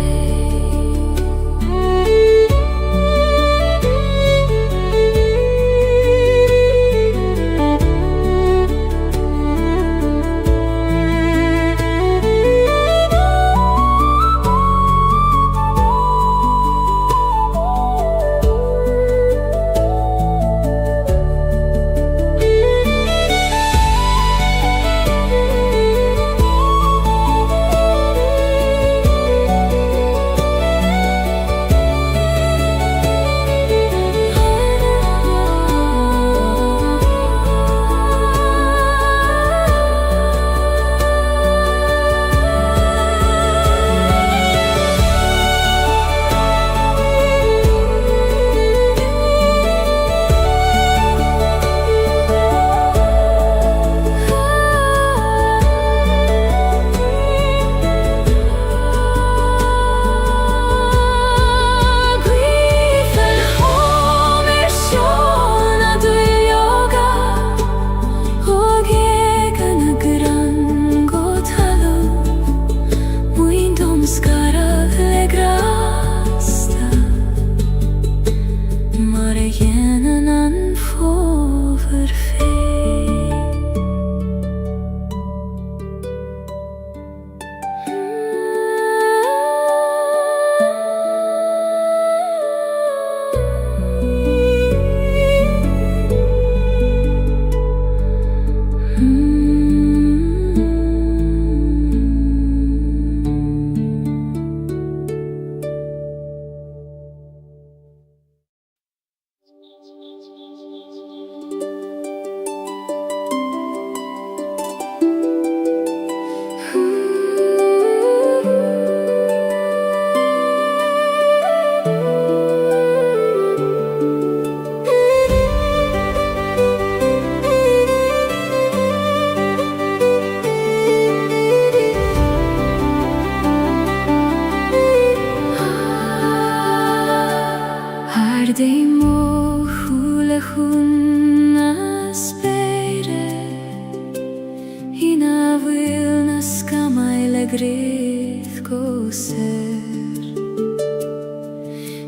ser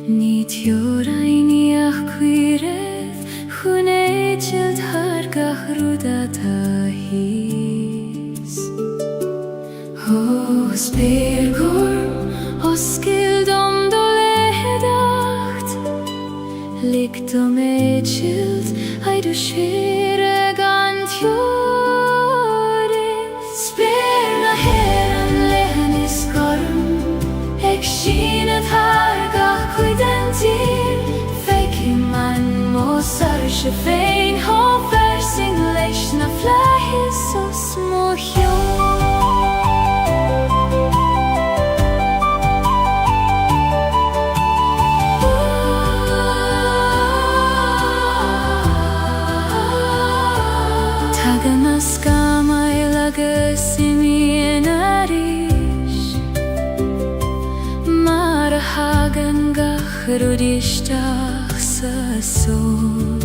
Nid iorain iach cuiret Chwneud hargach rwdat a hys Os bergorm os gildom do lehedacht Likt om edschild ai du skere gant jorden Sperna heran lehen is gorm Ek schinet hargach cuidentir Fake man mosar shefein Hofer sing leish na flahis os mochjon Taganas gamai lagas imien arish Mara hagan gach rudishtach sa sol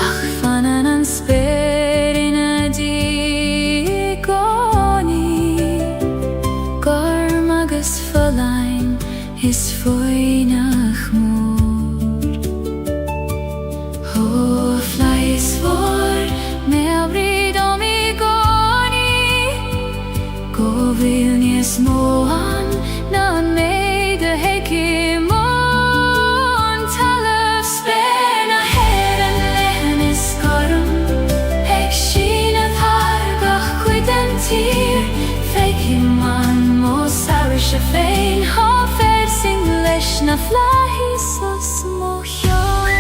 Ach fanan an sperin adigoni Gormagas falain is foinach mor Ho flies for me abrid om igoni Govilnies moan nan meide hekimon Talef spena heran lehen is gorm Ek schinet hargach cuidentir Fekiman mosar shefein Hofer sing lesh na flahis os mochjon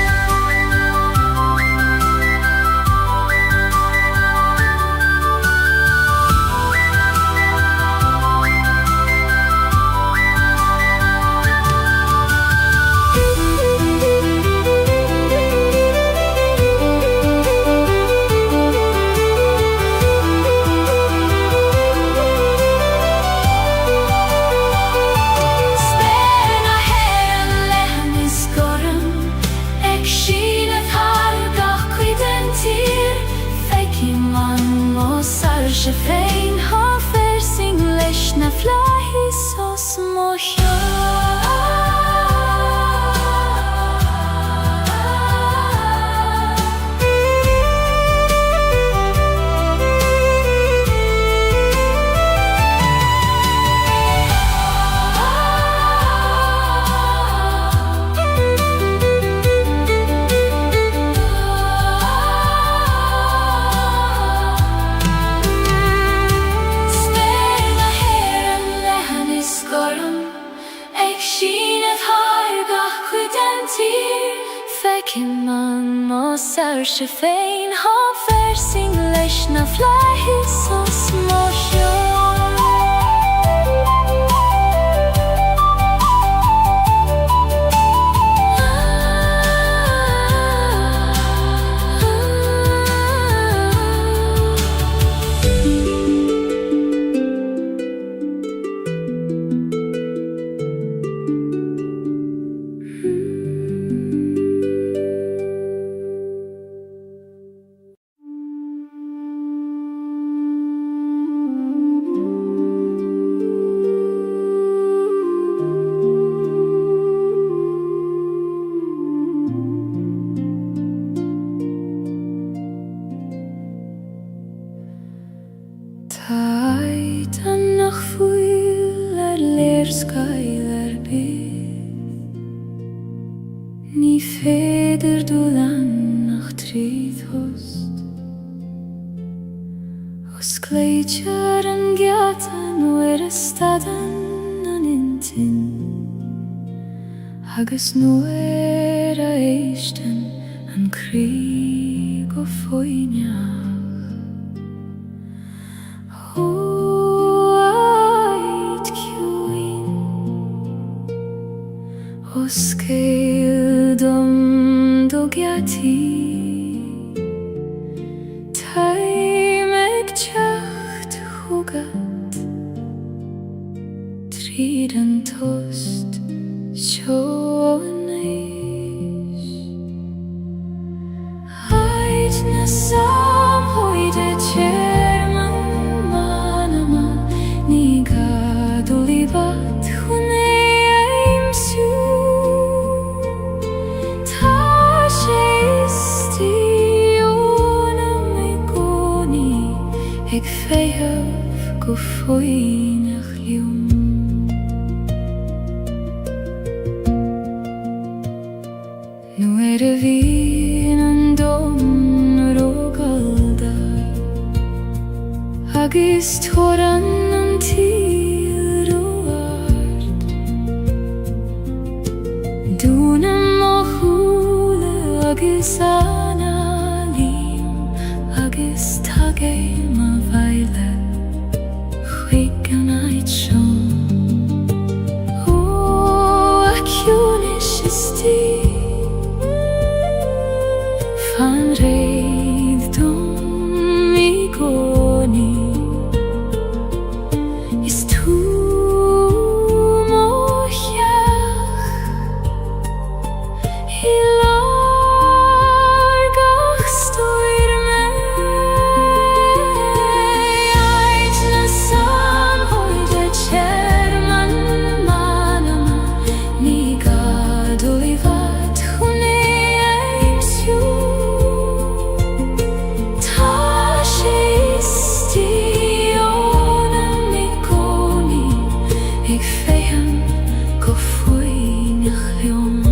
Shefein hofer sing lesh na flahis os Fekiman mosar shefein hofer sing lesh na flahis os mochjon Taitan nach fuil leers Gaeilge beth Ni feder du lan nach trid host Os gleidjar an giatan stadan an intin Agus nuer a eisten an krig o foinja Os Gaeildom do giati Taimek teacht chugat Tríd an tost seois Haid na sam hoide German manama Ni gadul iba Vinen dom rogalda Agus toran an til roart Dúnam ó húla agus analím Agus tagéim a bhaile chuig an ait seom Ó aciúnis is tí Fan réid dom I gcónaí Is túm ó cheach I lár gach stoir me Ait na samhoide chairman manama Ní gadul I vat chuné éimsiú Ik féim go foiinech liom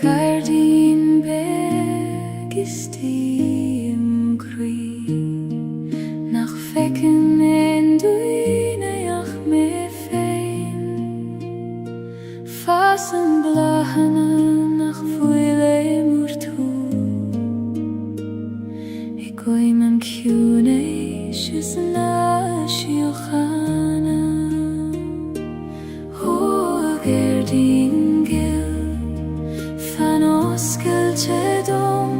Gardín beg is tím crí Nach fecin en duineach me féin Fas an blachana nach fuile múrtú I goim an ciúnéis is na siochanna Ó gardín Oscailte dom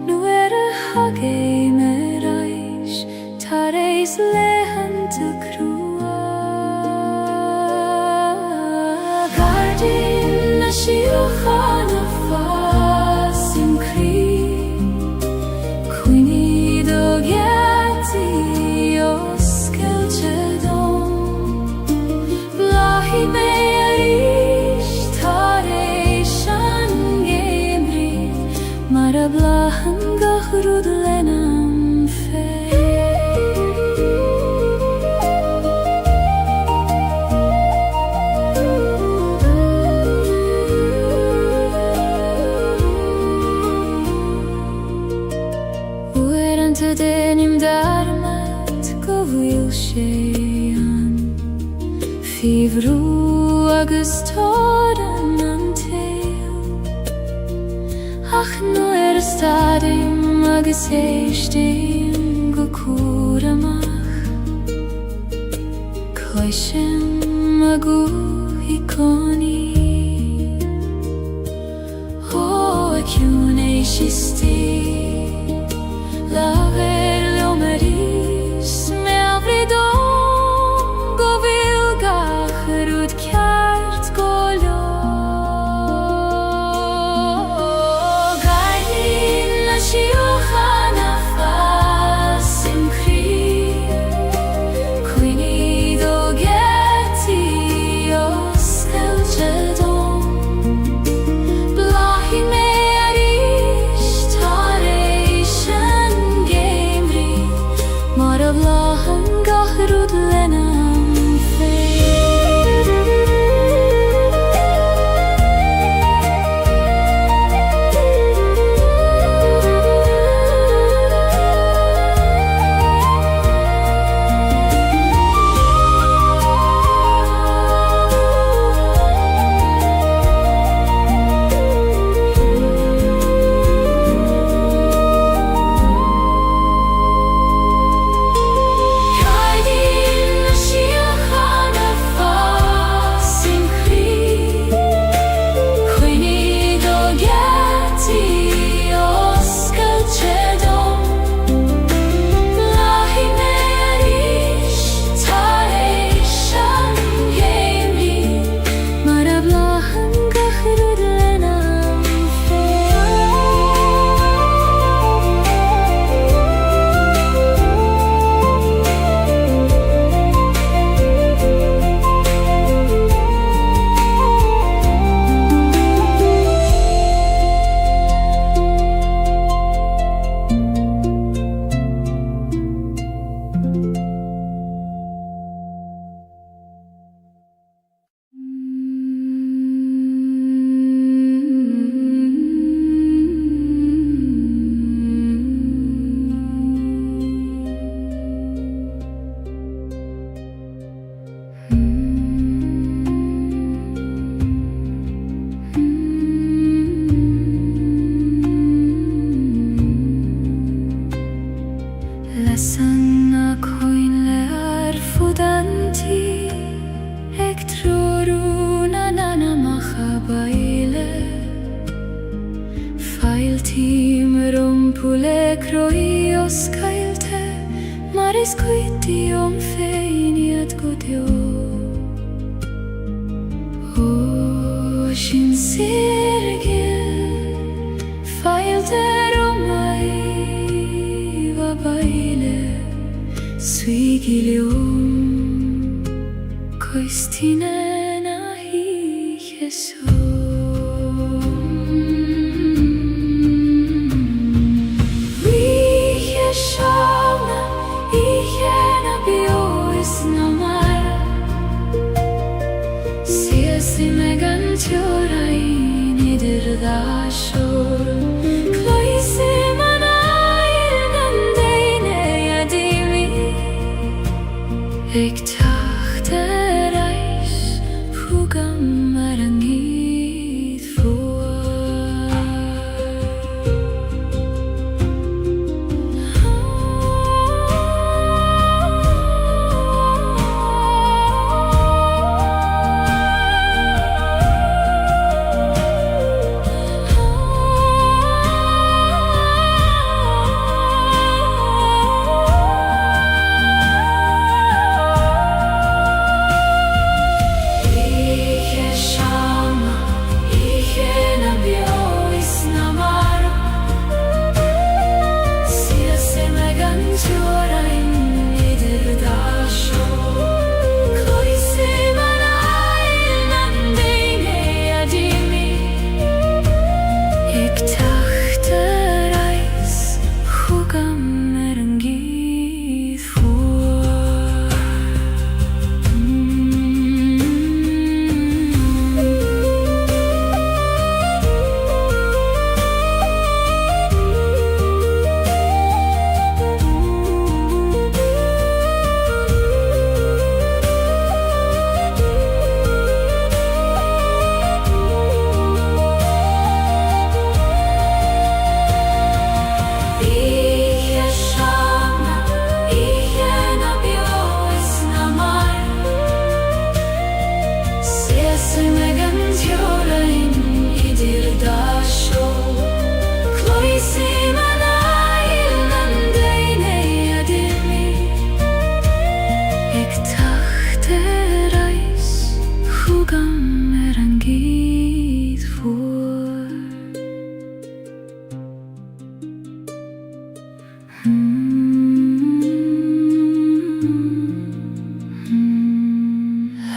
nuair a hagéim aris tar éis leitheanta crua Gardín na siochanna fas im crí Cuoine do gheartaí oscailte dom Blahí mé aris tar éis Mar a blachan gach rud lenam Uair anta dénim darmat go bhfuil sé an Fíomhrú agus tóran an Ach nuair a stadim agus éistim go cúr amach Coisim a gúthaí coní Ó aciúnéis is tí Lágar leo marís me abridom go bhfuil gach rud ceart go leo Siochanna fas im crí Failtim rompule kroios Gaeilge Maris quitium feiniat godio O sin sirgil Failde romai va baile Suigilium Coistine nahi Jesu Ik dacht de reis vroeg aan maar er niet voor.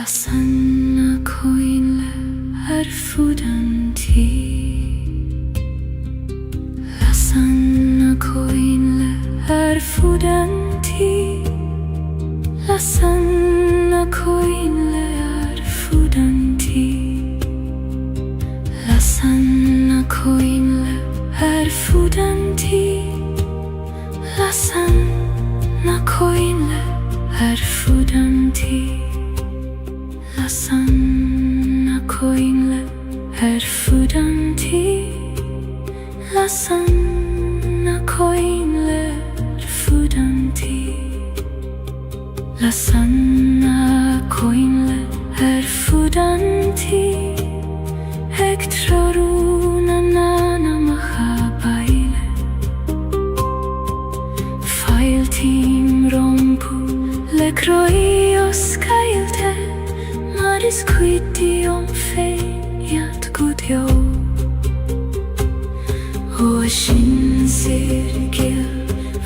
Lasanna coinle erfudanti Lasanna coinle erfudanti Lasanna coinle erfudanti Lasanna coinle erfudanti Lasanna coinle erfudanti Lasanna coinle erfudanti Lasanna coinle erfudanti Lasanna coinle erfudanti Ektraruna nana mahabaile Failtim rompu le kroios Gaeilge Maris quitium feiniat godio O sin sirgil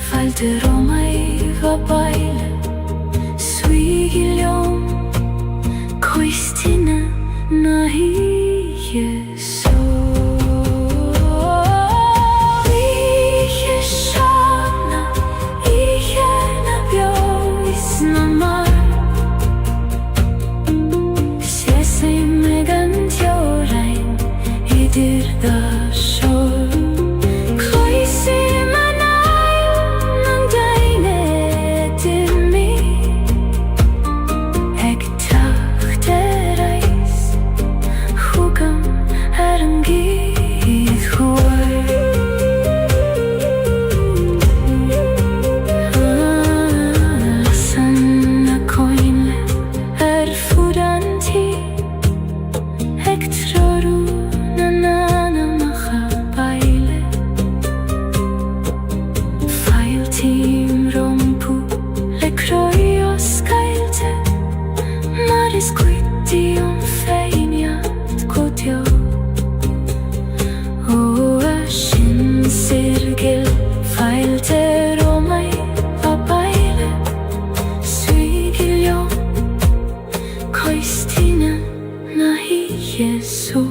falte romai va baile Suigilium coistine nahi Jesu Deine sirgil Failtero mai vapaile Suigilio Koistina nahi Jesu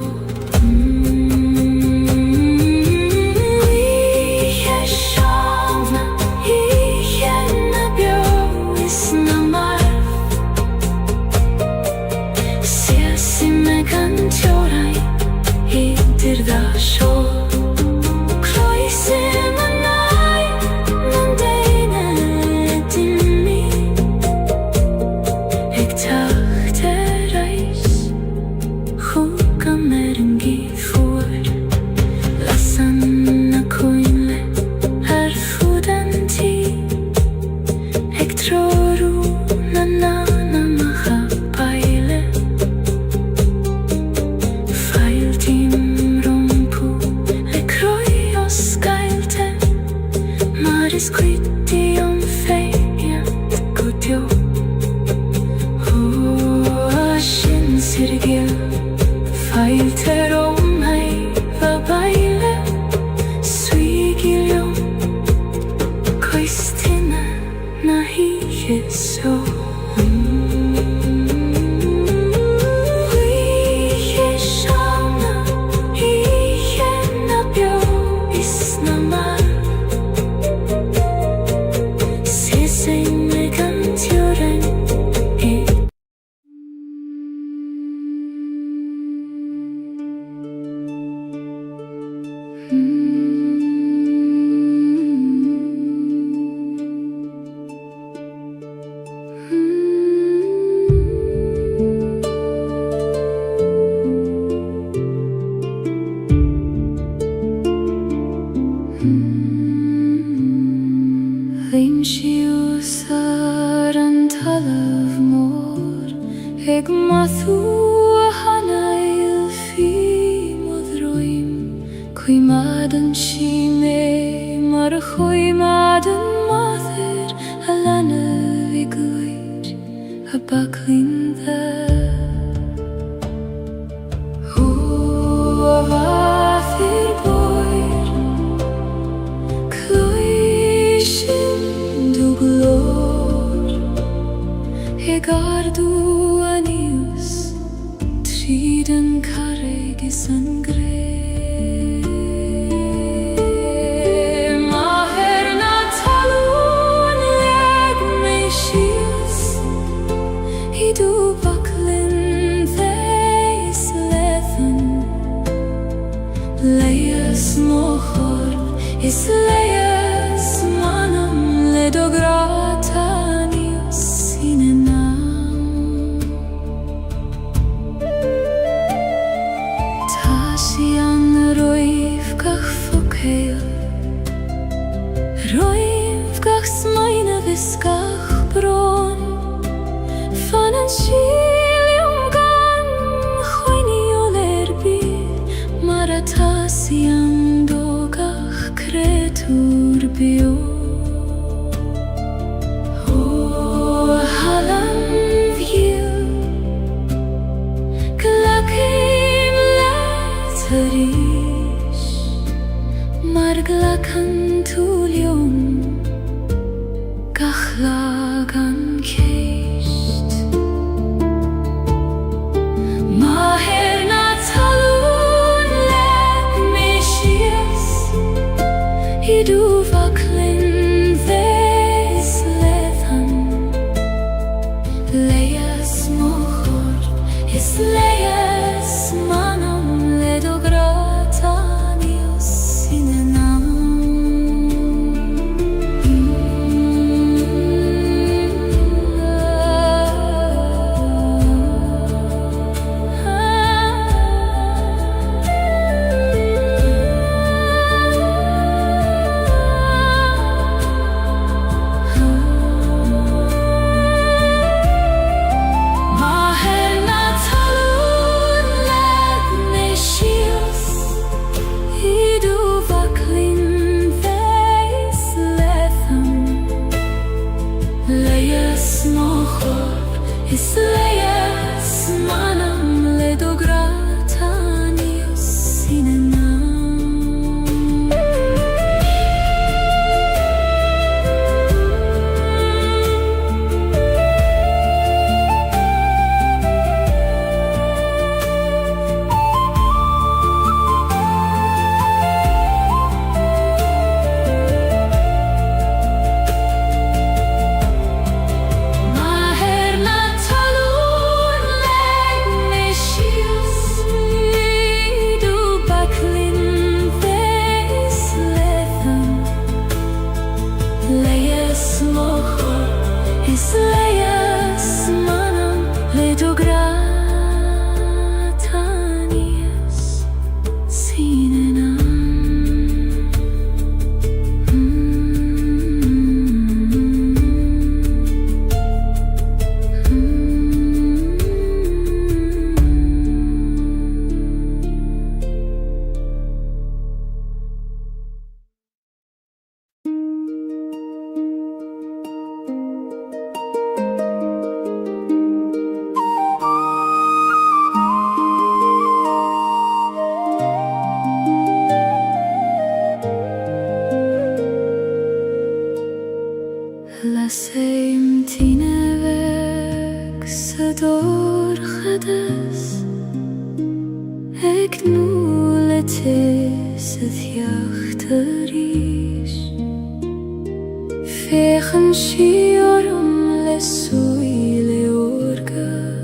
Shiorum le sui le orga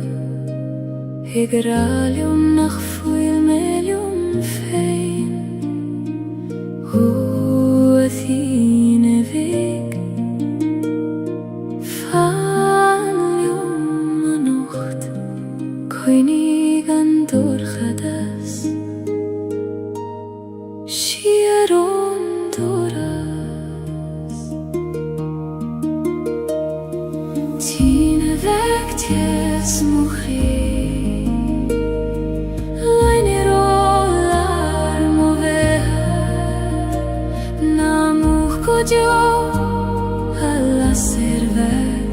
Egralium nach fuil melium fein Ho Athene veg Falium anocht Koinigan dorchadas Shieron doras Tine vecties mujer Dio alla servek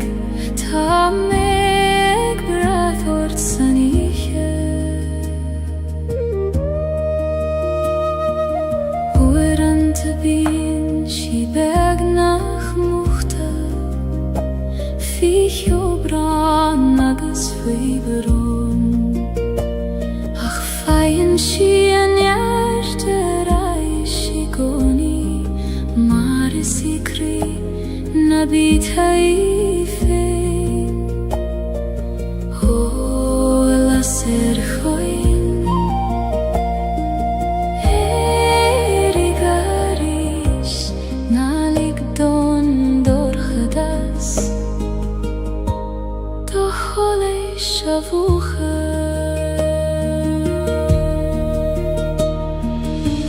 ta meg brathort saniche Oerante bin shi beg nach muchte Ficho bran nagas fiberon Ach feien shi en jerte reishi goni Sikri nabit haifin Ho la serchoin Erigarish nalik don dorchadas Dochole shavucha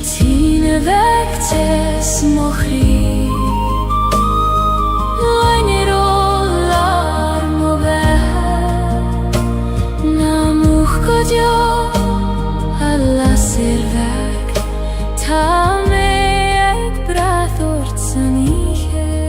Tine vectes mochri Dio alla servek ta meg brathort saniche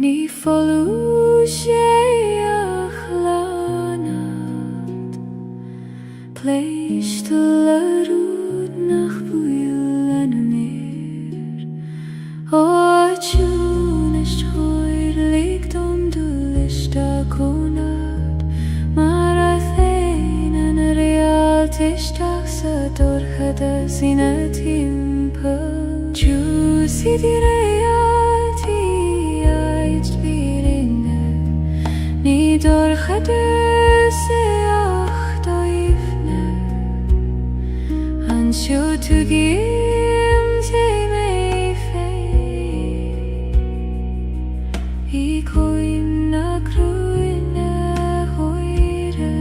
Ni follow achlaanat Pleist la rood nach buil en meer O tjun is hoir ligt de lista konat Maar a thein en real tishtach sa dorchada sin a timpel Juicy di reality Ni dorchade se ach doifne tugim sig mig fej I koimna kruine hoire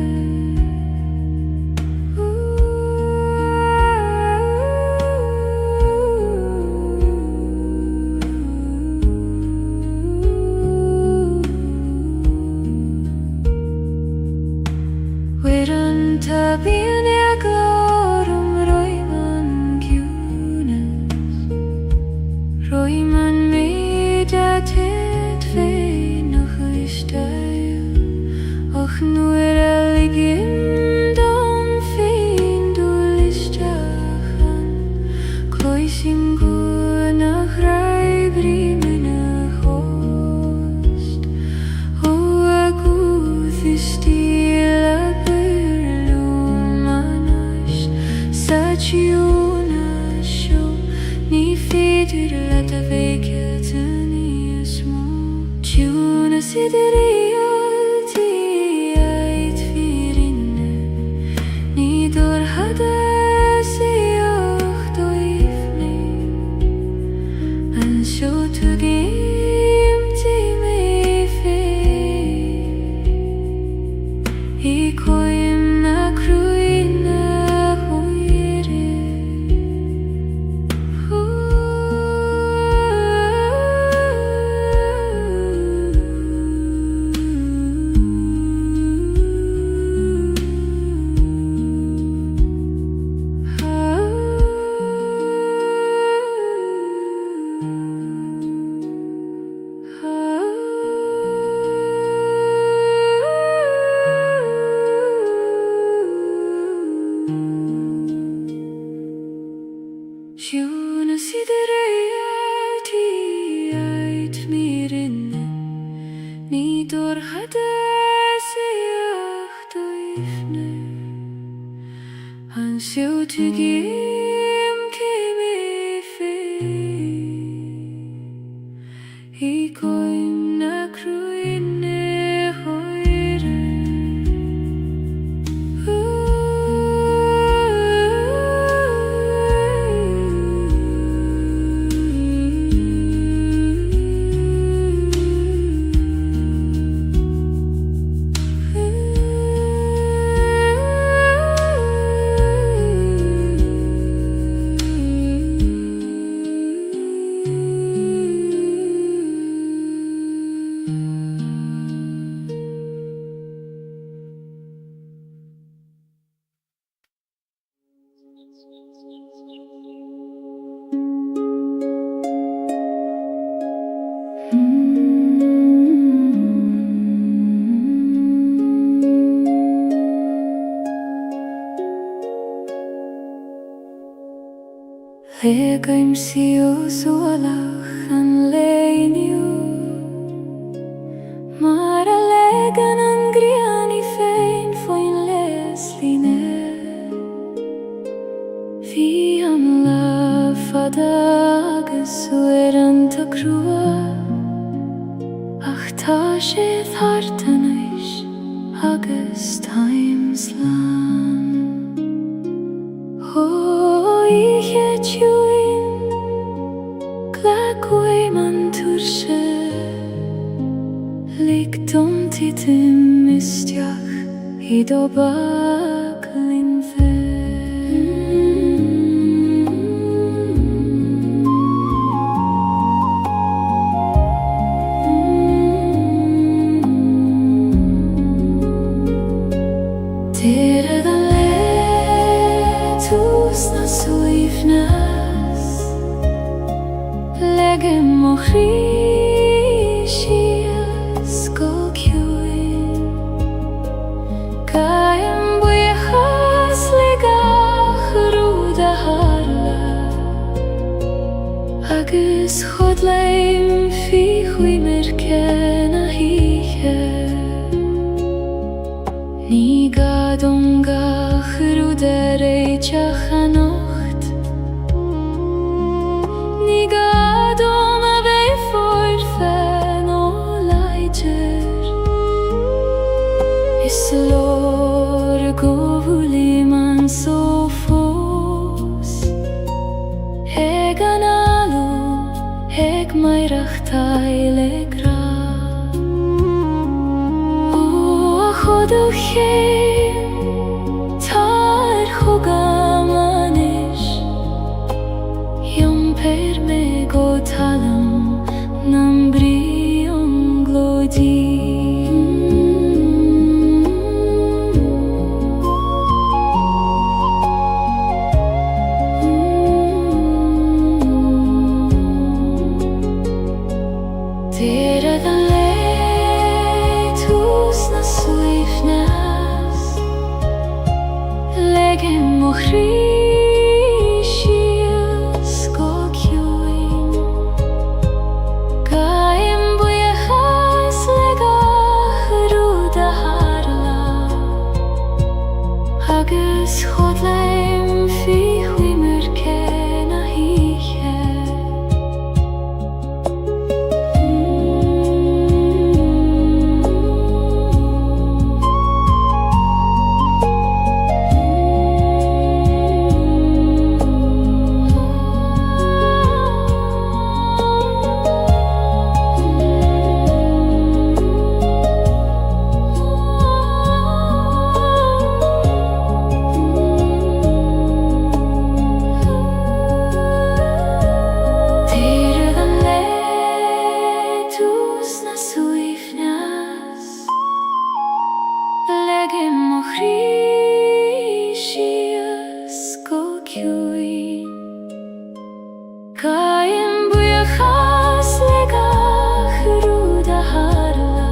Wiran tabin glorum roiman cunes Roiman medatet fe noch istail Och nuer eligim dom fein du listachan Cloisim gur nach raibri mina host O agud istila Saciuna show Ni fidur lata vekiltani ismo Tuna sidriyati ait firinne Ni dor hadasi achto ifne An show tugim ti me fe I koim na kruina Tuna sidriyati ait mirinne Ni dor hadasi achto ifne Han siw tugim kimi fe I koim na kruine hoire Legaim siw solach an leiniu Mar a legan an griani fein foin lesline Fi am la fadagas ueran ta crua Ach ta sé thartanais agus times lan Ich het juin Glagway man turse Ligt om titim mistiach I do baklin fe Tere da letus na suifnas Legem o chrisias go kjuin Kaim buichas ligach ruda harla Agus chodleim fi chui merken a hiche Ni gadongach ruda reichach a nocht Ni gadom a vei forfen o leider Is lor govuli man so fos duchéim tar chugamanis Yom per me go talam nam brion glodi Tera dan leitus na suifnas Legem o Christias go kjuin Gaim bujachas lega ruda harla Agus chodleim fi huimur kena hiche Gaim bujachas legach ruda harla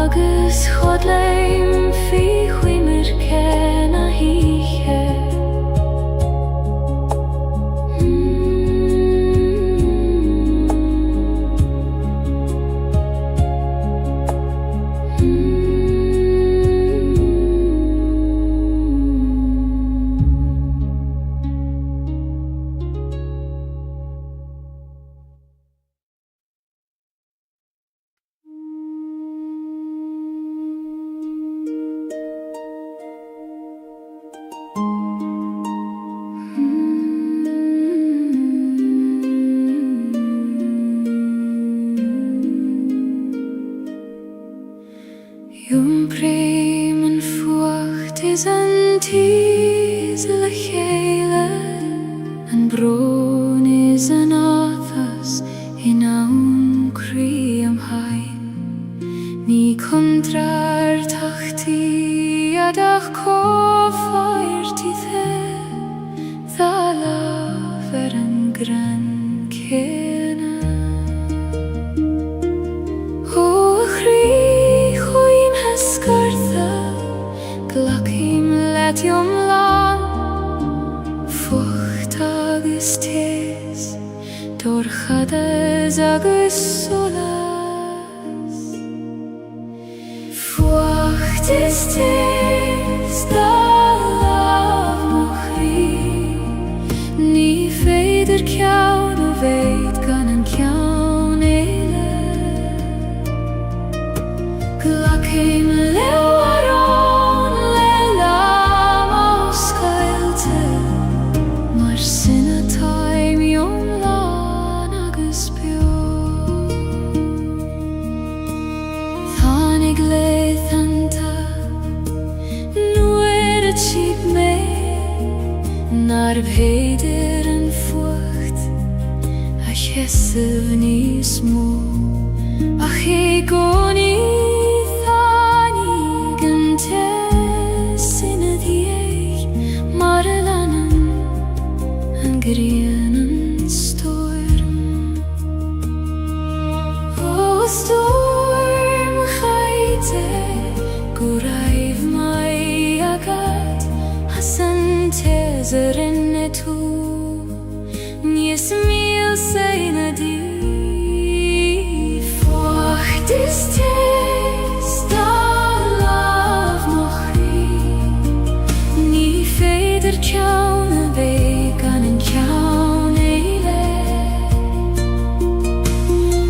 Agus chodleim fi huimur kena hiche Yom prim en fucht is an tis le Gaeilge An bron is an athas in aun cri am hain Ni kontrar tachti adach kofair tithe Thala ver an gran kena Glachim let yom lang Fucht agus tes Dor chades agus solas Fucht is tes Da lav mochri Ni feider kjaun O veit gan an kjaun eile Glachim leo Nar bheidir an fucht a chesav ní smó ach é gcónaí thani gan te sinna dhiaich mar a leanann an grian an storm ó storm chaite go raibh mai agad as an tezer inne tú níos míl saoine dí Fucht is tes dá lámh mochrí ní féidir ceann a bheith gan an ceann éile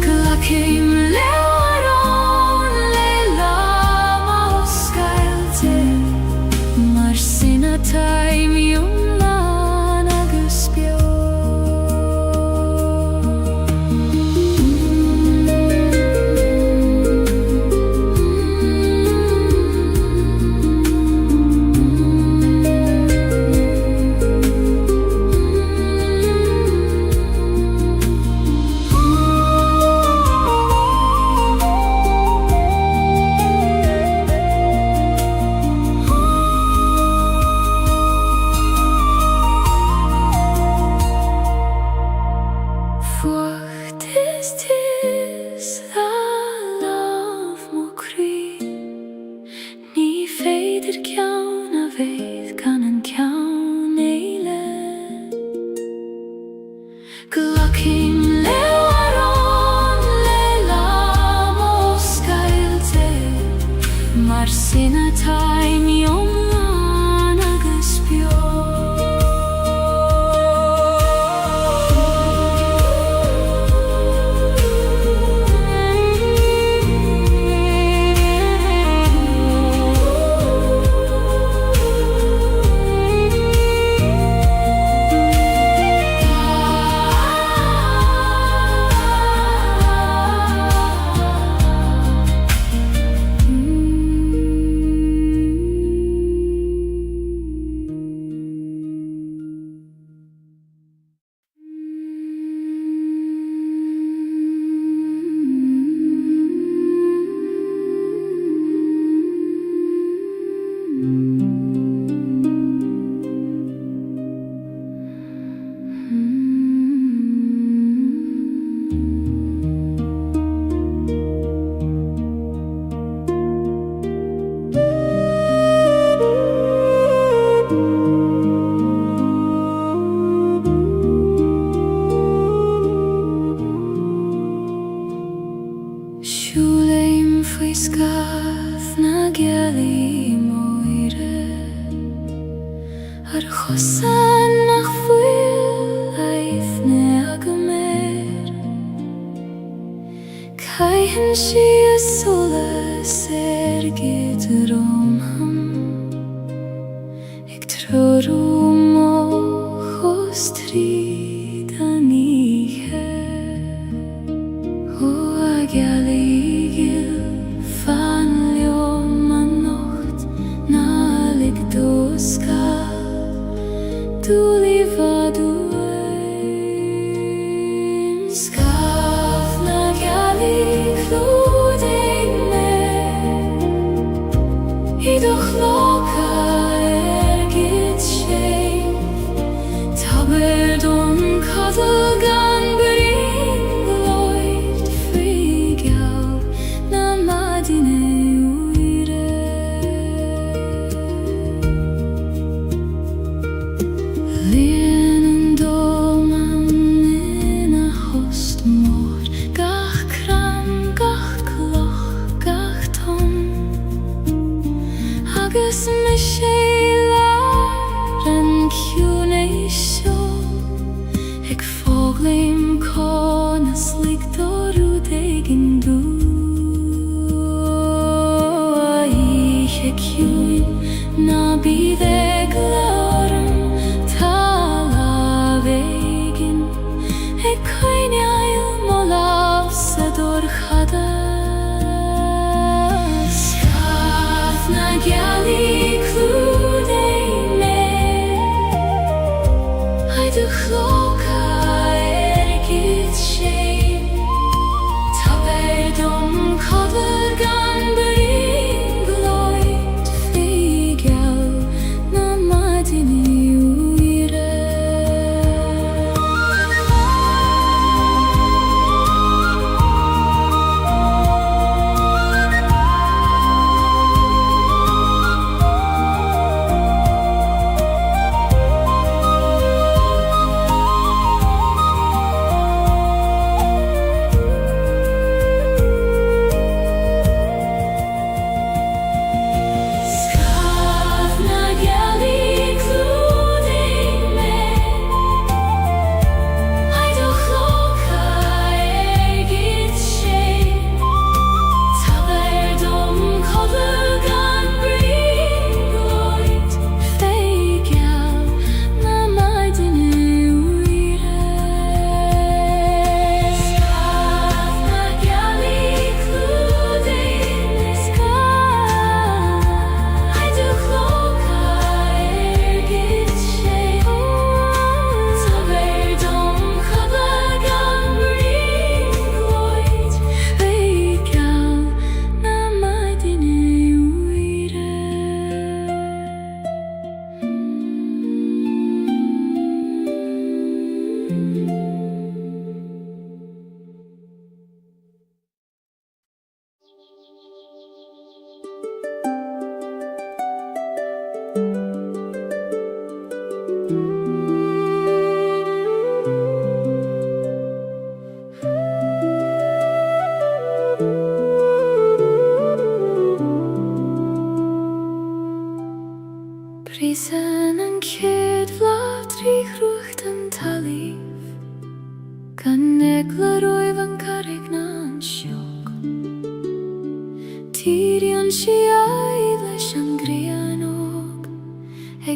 Glachim leo arán le lám ó scailte mar sin atá im yom lá mar sina taim yomlan agus Siúlaim faoi scaf na Gaeilge moire ar chosan nach fuil aithne agamer caitheann si a solas gyd romham ag trorú mochos tríd aníthe ó a Gaeilge fan leom an nocht na ligdósca dúlí vadú scaf na Gaeilge clúdaigh me iadach locha gyd sé tabair don cadal gan bring loid faoi geall na madine uire líon an dóman ina host mór gach cran gach cloch gach ton agus me sé lear an ciúnéis seo ag fóglaim conas ligdorú daigin dú a ihe ciúin na bíd ag leoram tá lábhaigin ag coinneáil mo láb sa dorchada scaf na Gaeilge clúdaigh me iadach locha gyd sé tabair don cadal gan bring loid faoi geall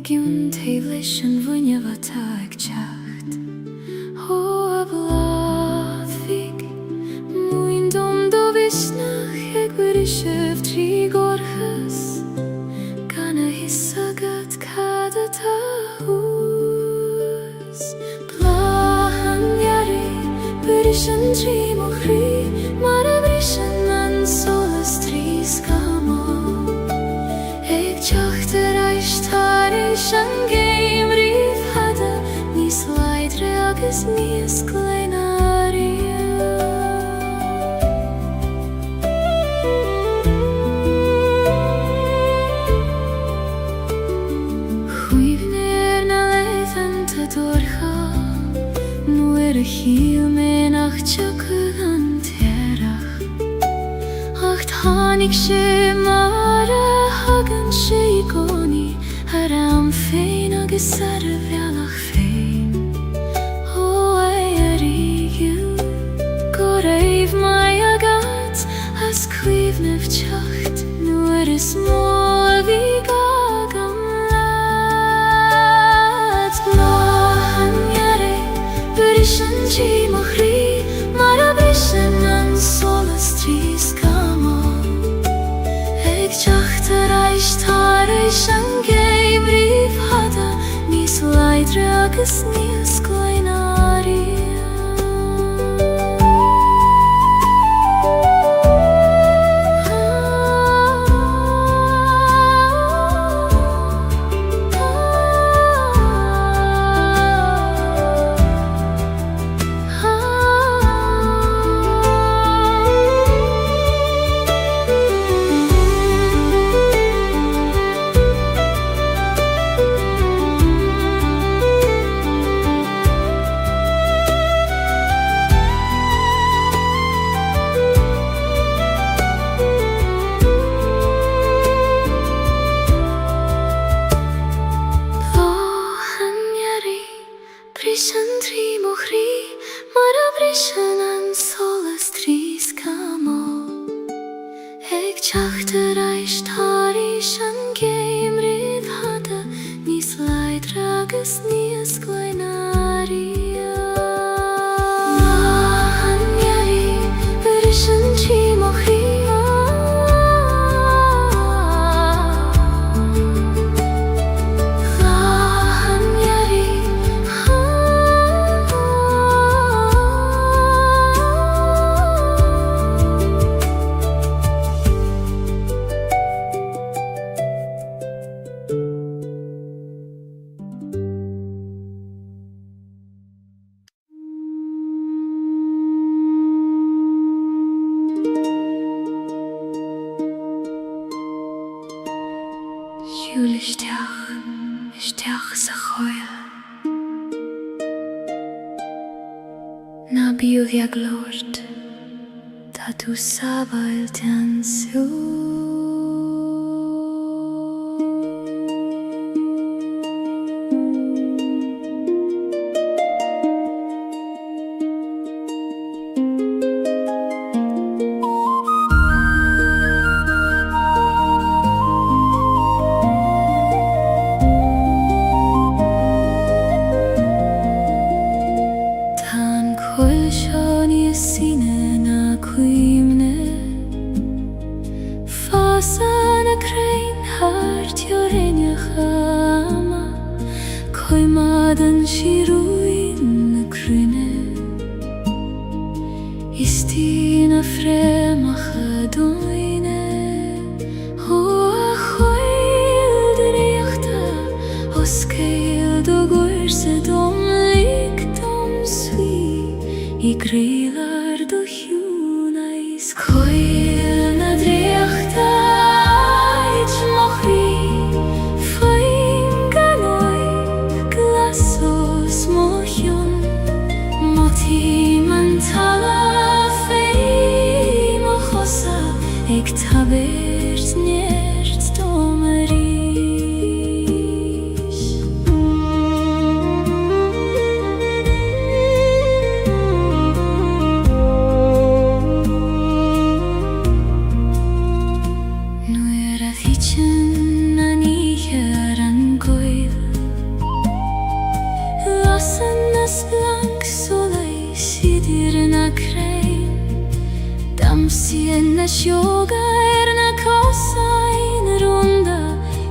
giwn teimlis yn fwynia fa tag chacht o a blad fig mwyn dom do visnach ag wyrishyf tri gorchas gan a hisagat cada tahus blahan yari wyrishan tri mochri mar a brishan an solas tri skamo ag chacht Shan game rif hada nis leidre agus nis gleinaria Chwifner na leithan ta dorcha nu a hil men ach tjaka an terach ach tanig se mar a hagan se I goni Haram fein agus ar y fialach fein O ai ar igiw Goreif mai agat As cwyf nef chacht Nu ar ys môl fi gagam lad Blahan iare Brishan ji mochri Mar a brishan an solas tris gamo Eg chacht ar eich tar eich an Leidre agus níos gleinaria Brishan tri mochri, mar a brishan an solas tris gamo Eg chacht ar eich tari shan geim rif hada Nis leidre agus níos gleinaria Blahan iari, brishan tri mochri Isteach sa choil Na bíoh ag lord Tá tú sábail ten sú Fasan a crain hart yorinja chama Koi madan shiruin na krine Istina fremach a doine Ho a choil den eachta Os keil do gorse dom lik dom swi I greilar do hjuna is Koil na dreachta Eg tabert nert domerish Nu a hitchen an icher an goil langs solei sitter na krein. Damsien sjoga na kassa in runda.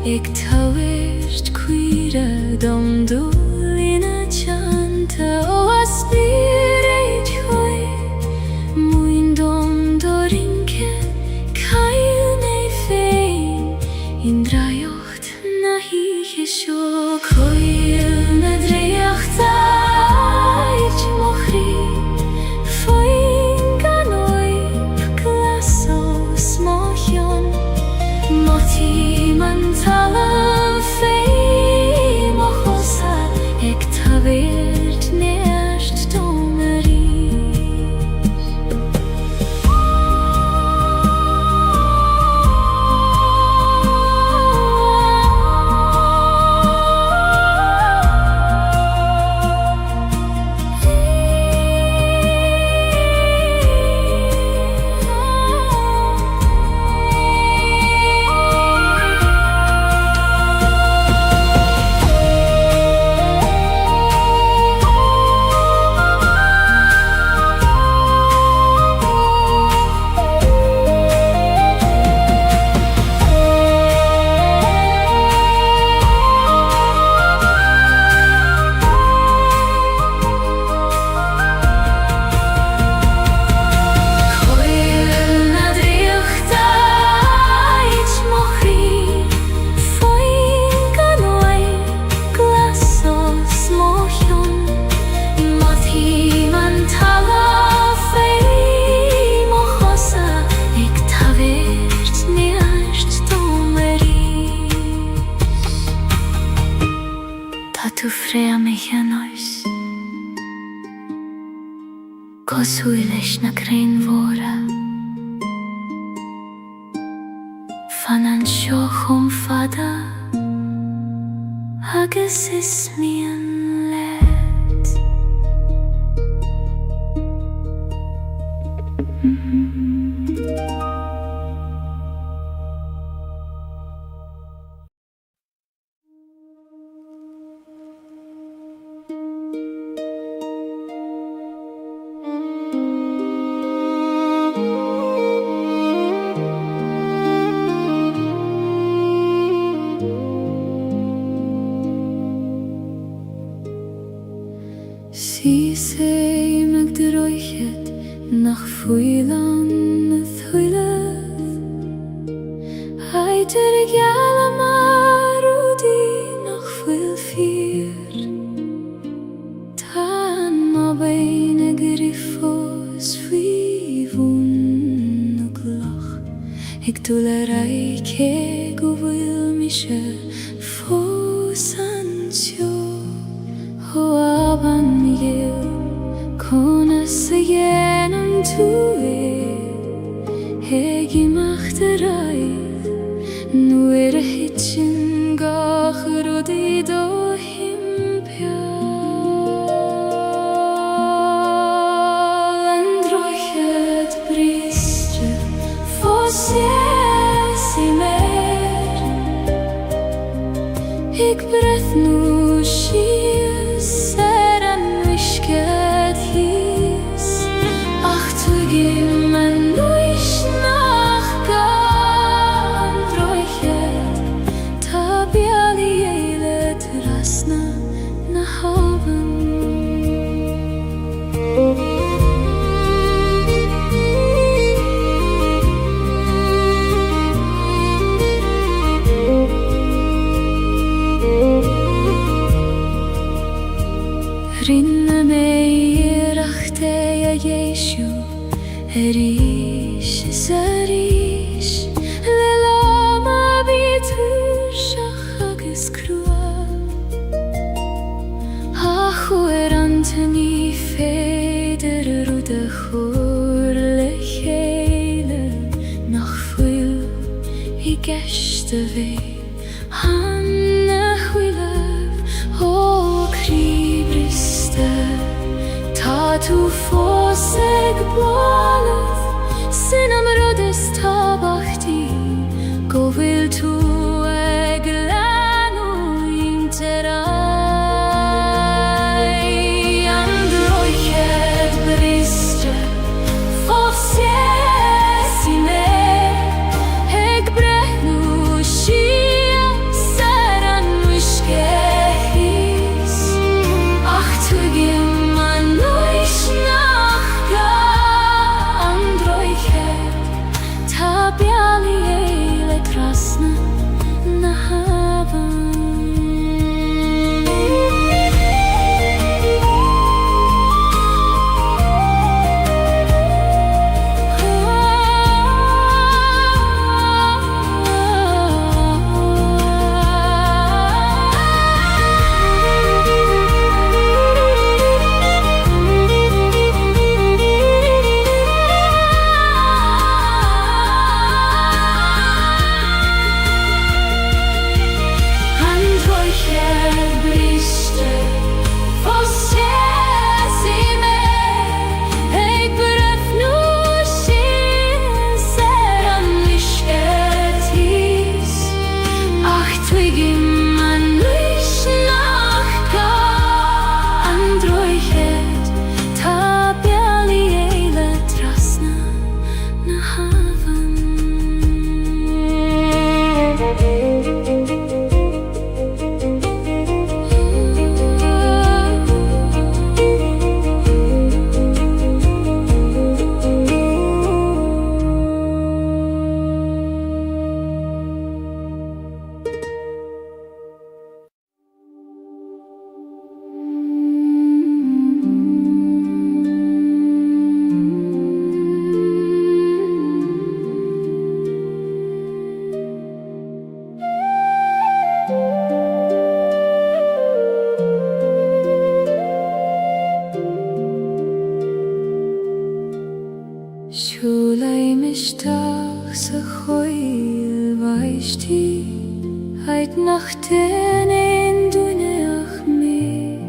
Ik tauert quira dom dolina chanta o aspirate hoi. Muin dom dorinke kail nei fein. Indrajocht na hiche sjok hoil na drejocht ait mochri. Foin ganoi glaso smochion. Moti man talam fei mochosa. Ik tavert nerst domeri. Tu frea mich an oes Cos huilesh na crein vora Fan an sjochum fada Agus is mi an let Si sei meg de roichet nach fuilan thuileth. Heiter gala marudi nach fuil fier. Tan ma beine griffos vivun og lach. Ik dole reike go vil mische fosansjo. Ho aban miguel Konase genom tue Hegi machterai Nu det hitchen gacher och det då himpjal Androchet bristre Fosies i mer Ik breth nu skies Seran visket his Ach tu gimmen nuish nach gan Drochet Ta bjali eilet rasna na haven Rinne mig rachte jag Jesu Erish zarish Lelama bitur shachagis krua Achu antoni feder rude churle chele Nach fuil I geste ve Hanne huilev O kribriste Ta tu foseg boleth Sinam rodes tabachti Go vil tu eglanu interai Siúlai mistach sa choil vaishtí, heit nach ten ein duineach mé.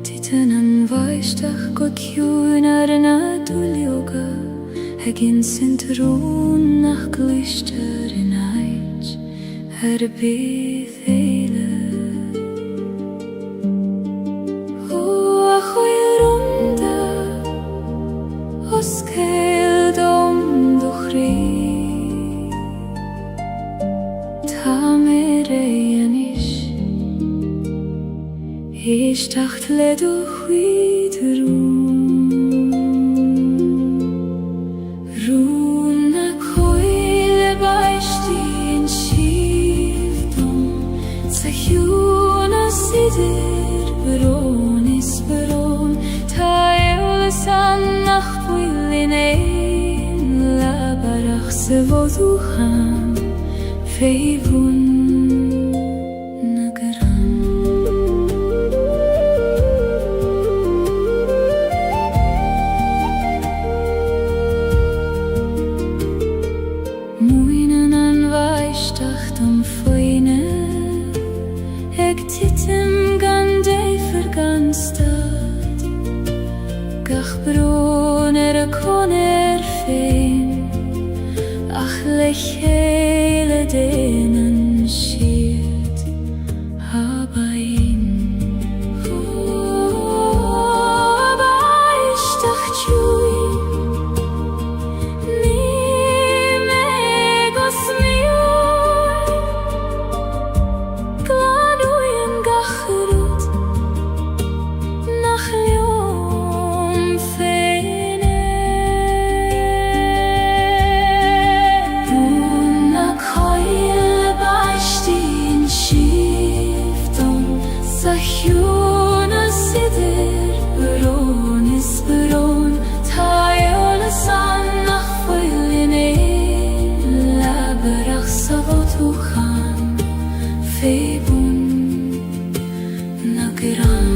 Titan an vaistach go ciún ar na dúlioga, hegin sintrún nach glister in ait, ar bydd eile. Os cael dom do chri Ta mer eanish Ishtacht le do chwyd Rún na coile baishti in shivdom Sa hiwn a sidir Baron is baron Ta eolas annach in ein labarach se voduchan feivun nagaran Muinen an vaishtach dom foine eg titim gan deifer gan stad gach bron a koner fein ach lechele denen schiert habain baishtach chui ni megos mioi glanuyen gachrut nach liom feine Una coile baishti in shivdom sa hiwn a sidir baron is baron ta eolas annach foil in ein labarach sa voduchan feibun nagaran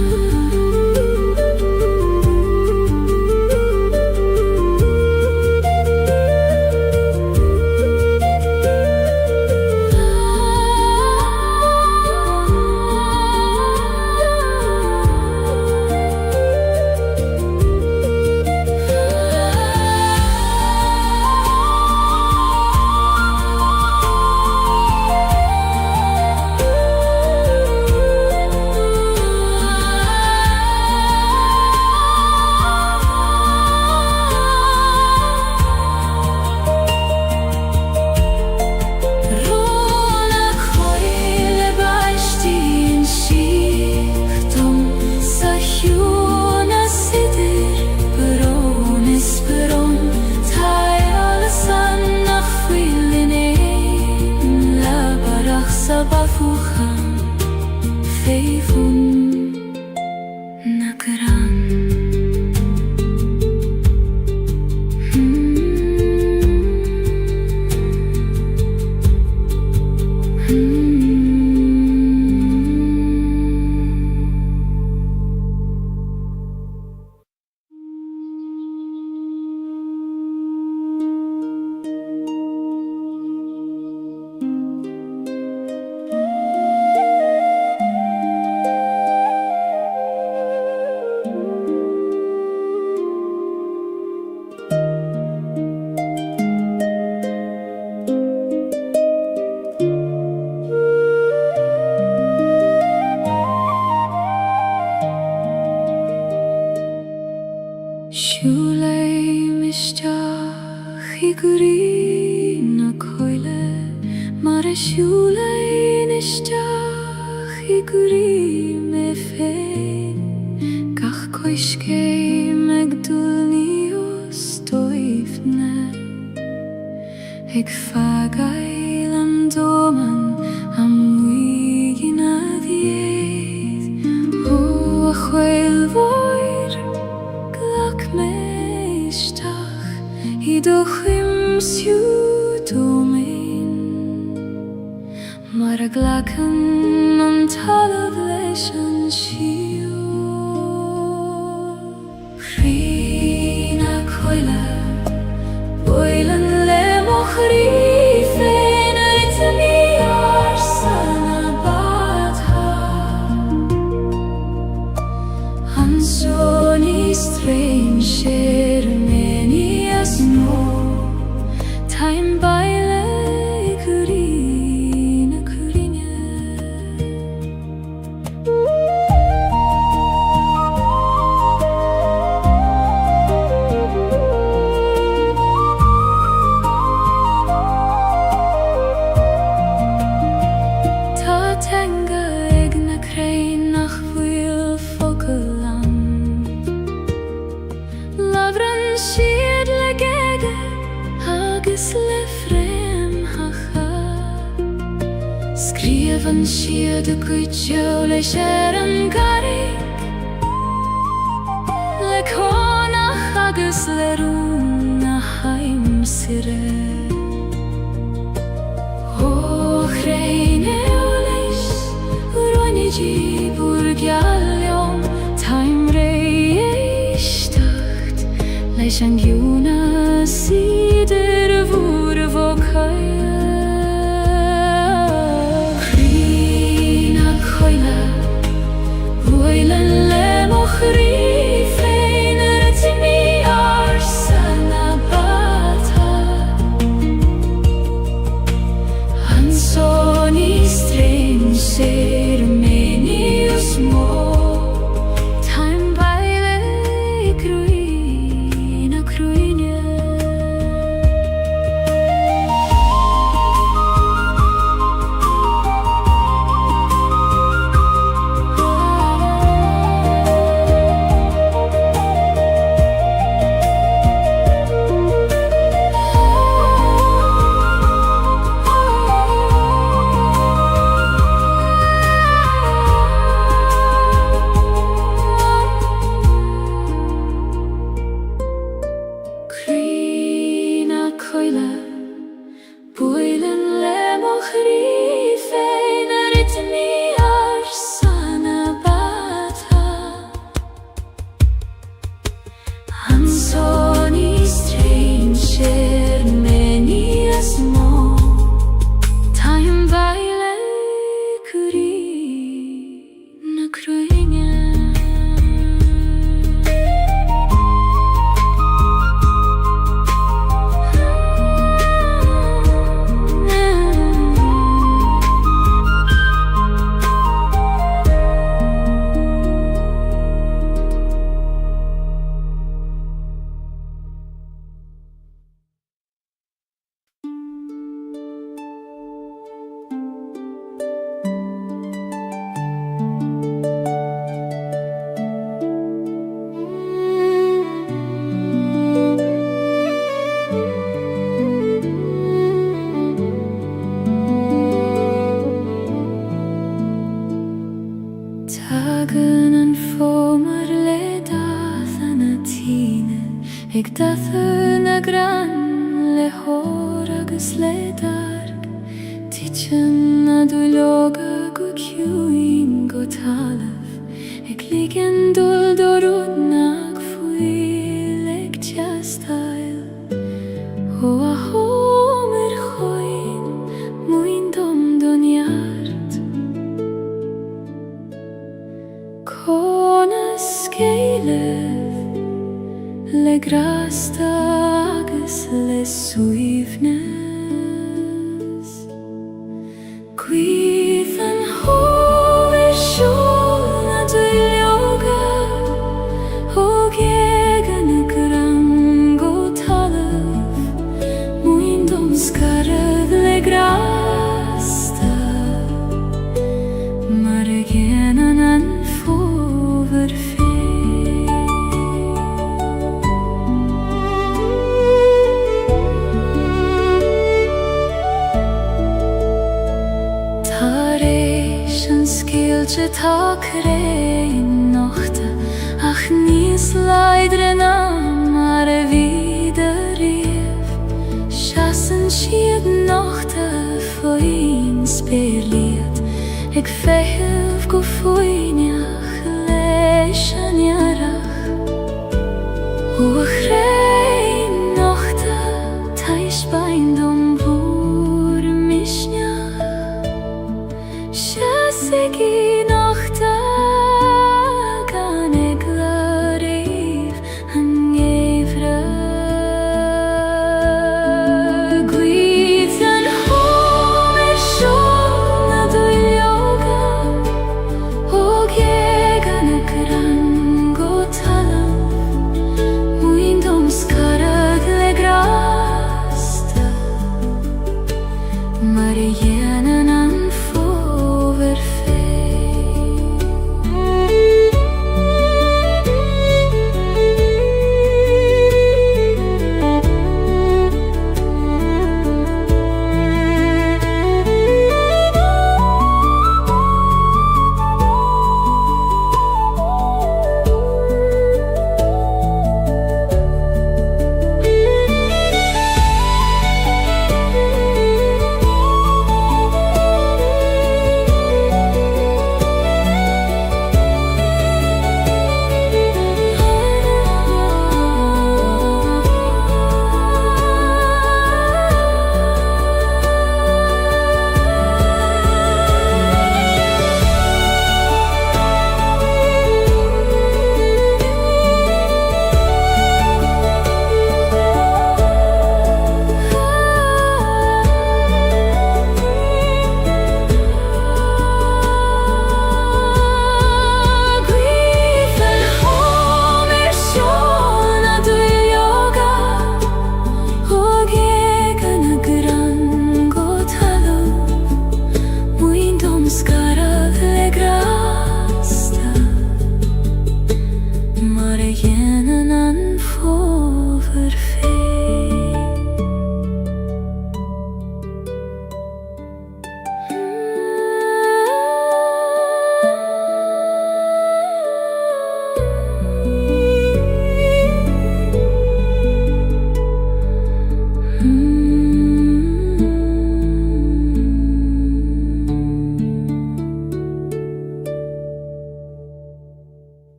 Sabafuchan feivun nagaran mar siúla isteach I gurí me féin gach coiscé meg dúlní os dóibhne ag fagail an dóman am muigin a dhéad ó a chwail mhór glach me isteach I do chimsiú dómain mar a glachan an talamh leis an siúl Chrí na coile Bóilean le mo chrí féin a ritimi ar sana bátha An sóní streim sér meni as nó Taim baile gurí na curíne Tá teanga ag na crain nach bhuail focail an Labhrann siad le Gaeilge agus le fréamhacha Scríobhann siad a cuidseó leis ar an garrig Le cónach agus le rún na haimsire Ó chréine ó leis Uráinidí búr gealliom Taim ré éisteacht leis an giúna siidir a bhúr a bhócaile Chrí na coile Bóilean le mo chrí féin a ritimi ar sana bátha An sóní streim sér meni os mó Taim baile cruí na cruine Chrí na coile Bóilean le mo chrí féin a ritimi ar sana bátha An sóní streim sér meni as mó Taim baile curí na cruine Tagan an fómar le dathan a tíne Ag dathan na gran le hór agus le darg Tíchan na dúileoga go ciúin go talamh Ag ligean dul dorún nach fuil ag teastail Ó a hómar choin muin dom donneart Conas Gaeilge le grasta agus le suaimhneas Cuimh an hómar siúl na dúileoga ó Gaeilge na gran go talamh muin dom scarad le grasta Gaeilge tak rein nochte ach nis leidrena mare wieder rief Chassen schied nochte foin spirliet Ik fehev go foinach leishan yarach Och rein nochte taish baindom bur mishnach Chassegi nochte gane glariv an yevra Guidan homer shona do yoga Og yegane krango talam Muindom skarag legrasta Marianen an fover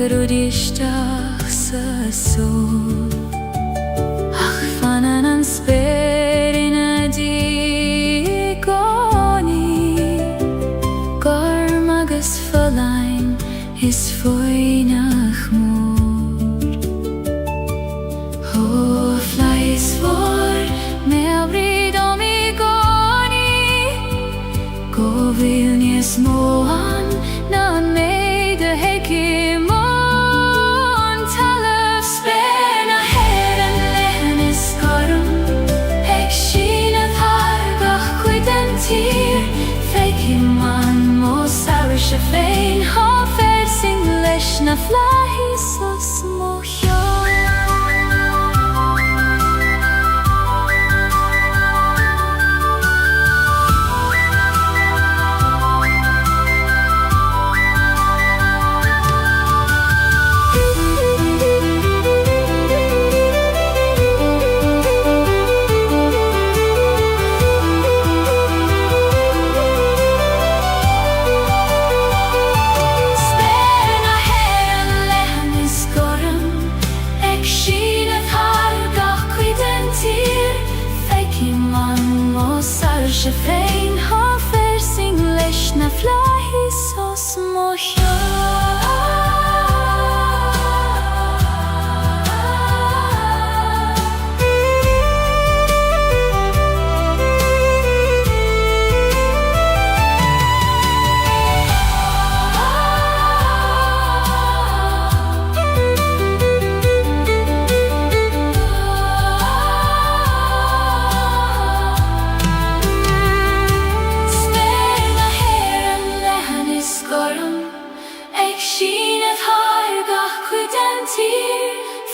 Rudistach sa sol Ach fananan sperina di goni Garmagas verlein is foi nach mor Ho flies vor me abrid omigoni Go vilnies moan nan me se féin há fér sing leis na flaithí sa smóithio. Se féin há fér sing leis na flaithí sa smóithio.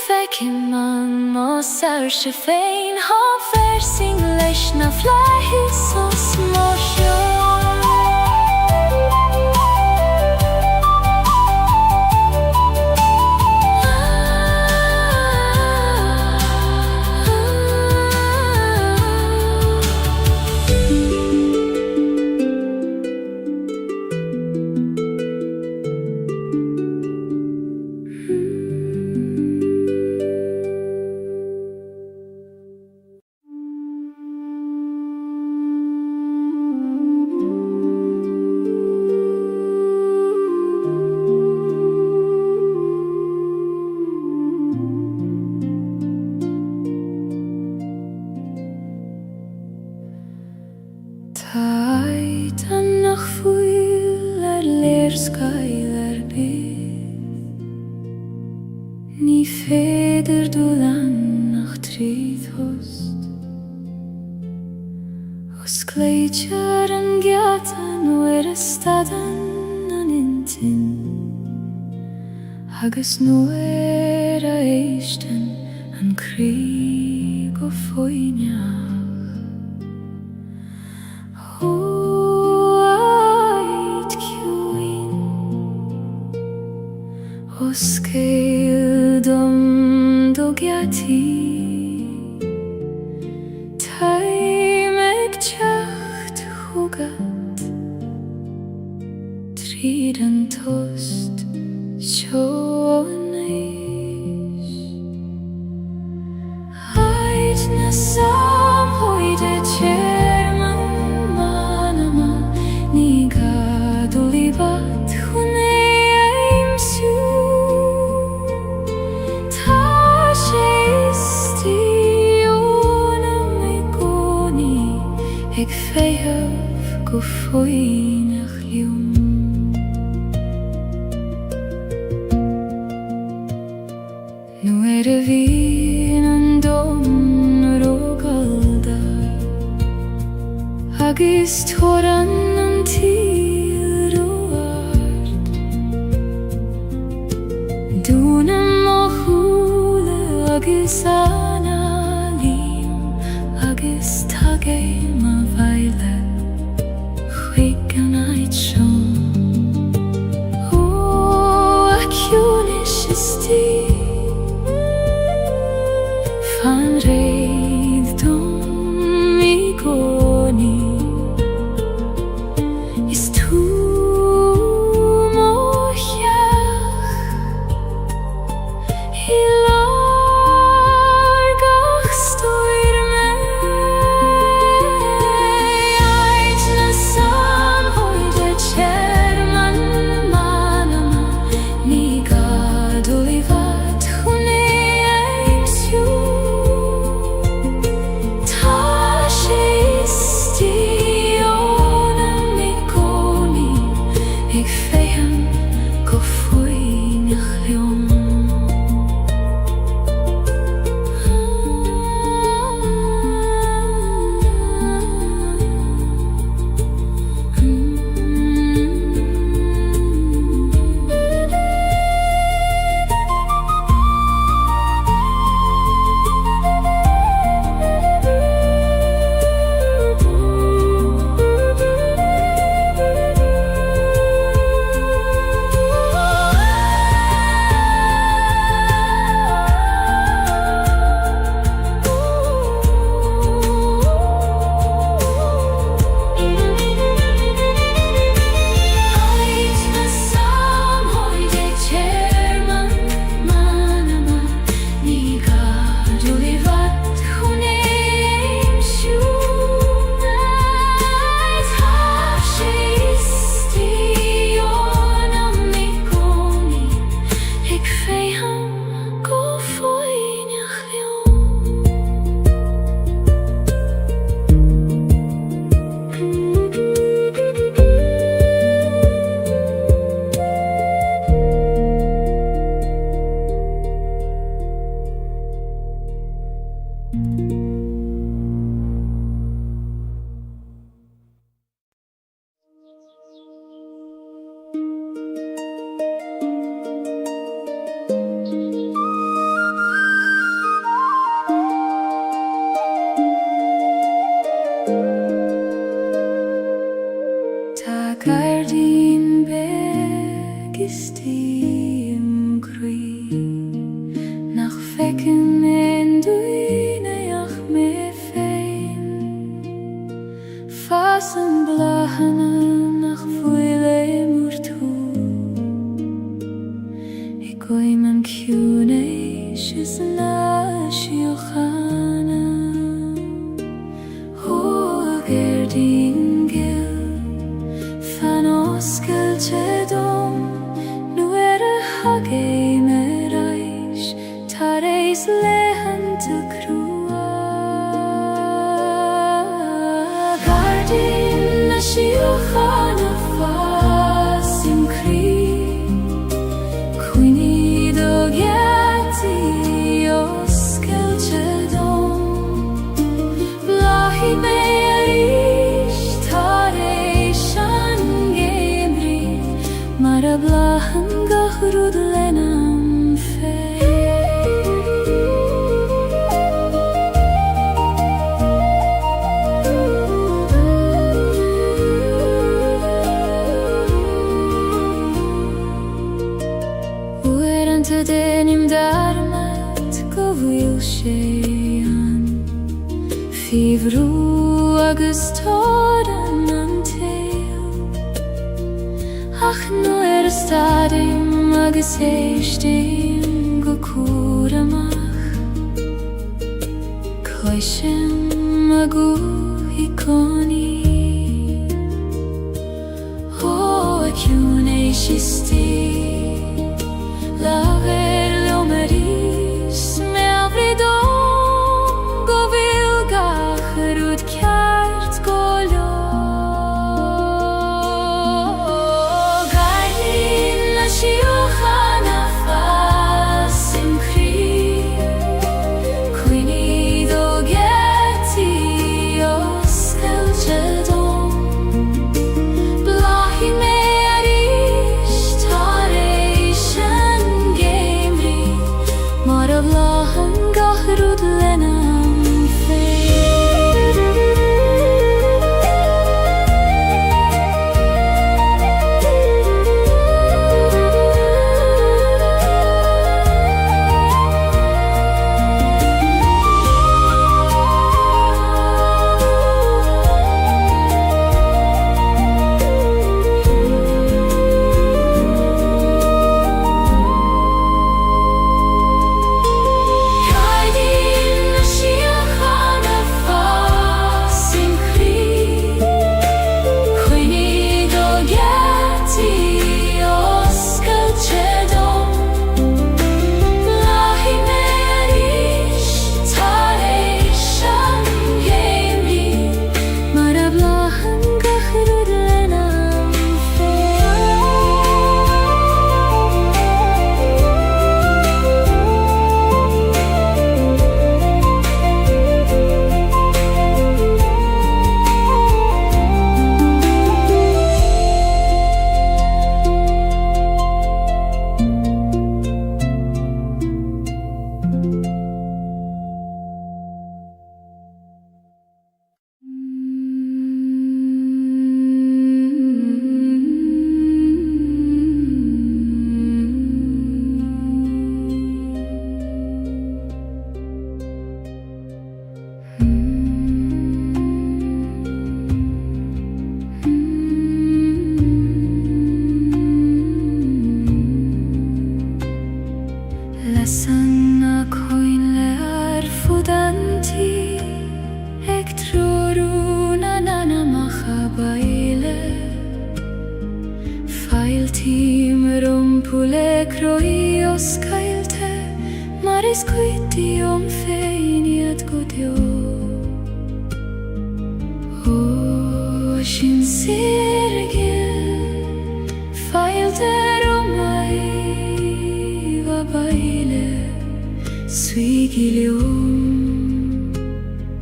Feiceann man má saoir se féin há fér sing leis na flaithí sa smóithio. Taid annach fuil léir Gaeilge bith, ní féidir dul annach tríd host. Os gléidir an gceatan nuair a stadan an intin, agus nuair a éistin an crí go foiineach. Os Gaeilge dom do gceatí, taimig teacht thugad, tríd an tost seo an éis. Aid na samhoide téirman manama, ní gadú líbat chun éimsú. Ag féamh go foiineach liom. Nuair a bhíonn an dom rógáilge, agus tóran an tíl róart, dúna mo chúla agus anna líam, agus tagay ma bhaile chuig an áit seom. Ó, aciúnis is tí, fan réad dom I gcónaí, is tú mo cheach I lár Gaeilge din begist im kry nach fekken en duineach me fein fasen blahane nach fuile murtu ikoi man kune shisna shiochana ho gerdin Celtic nu hage me reis tareis lehen te krua Gardin na shiochana fasim kri Quini do geti os Celtic blahi me Mara blahan gahrud lenam fe Uerante denim darmat Gaeilge Fivru agus toran Ach nu stadim agus eistim go curamach Coishim agu hiconi O acune shisti Laver leomeris me avridom Go vilgach rud kjart golo Shiochana fasim kri Quini do geti os Celtic blahi me arish tareishan gemri Mara blahan gahrud lenam fe Pule kroi os Gaeilge Maris quiti feiniat godio O shin sirgil Failte romai va baile Suigilium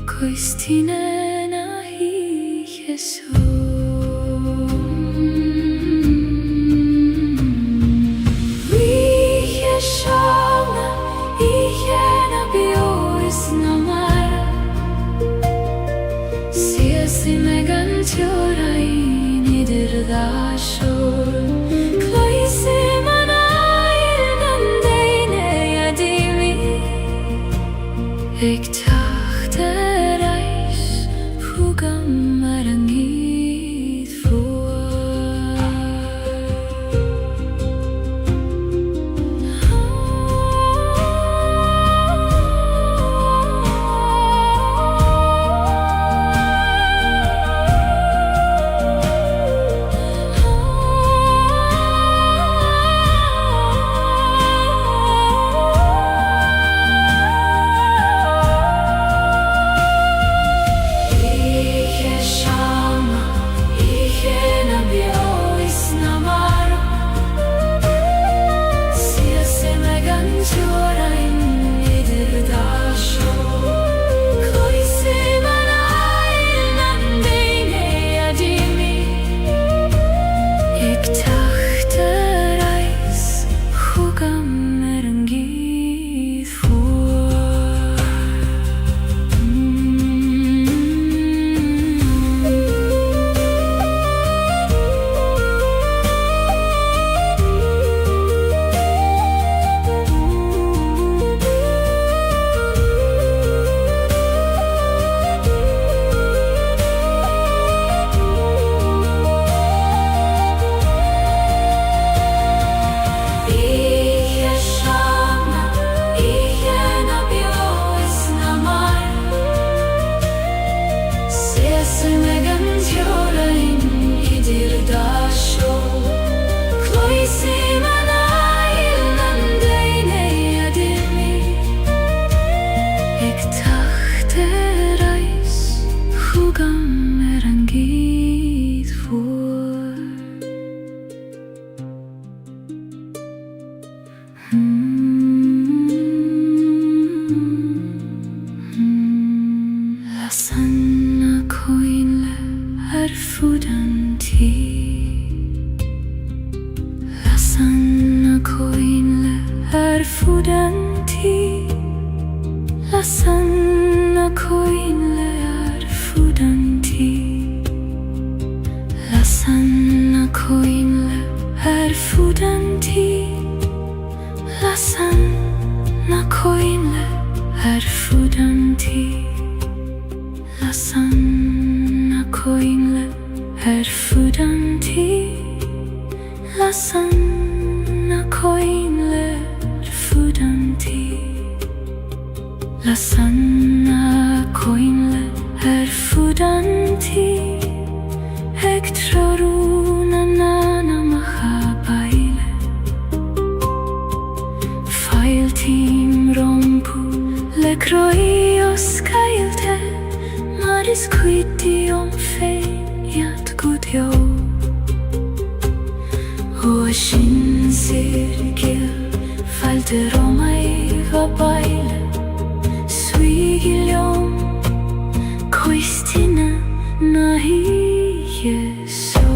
Coistine nahi Jesu Si me gantiora in idir da shor Kloisi manayildan deyne yadimi Ik tachte reis Hugam marangit Lasanna koinle arfudanti Lasanna koinle arfudanti Lasanna koinle arfudanti Lasanna koinle arfudanti Lasanna koinle arfudanti Lasanna koinle arfudanti Lasanna koinle arfudanti Lasanna koinle arfudanti Ektroruna nana mahabaile Failtim rompu lekroios kailte Maris quitium feiat gudjo Ocean cirkel falte romai vabaile Suigilium Koistina nahi Jesu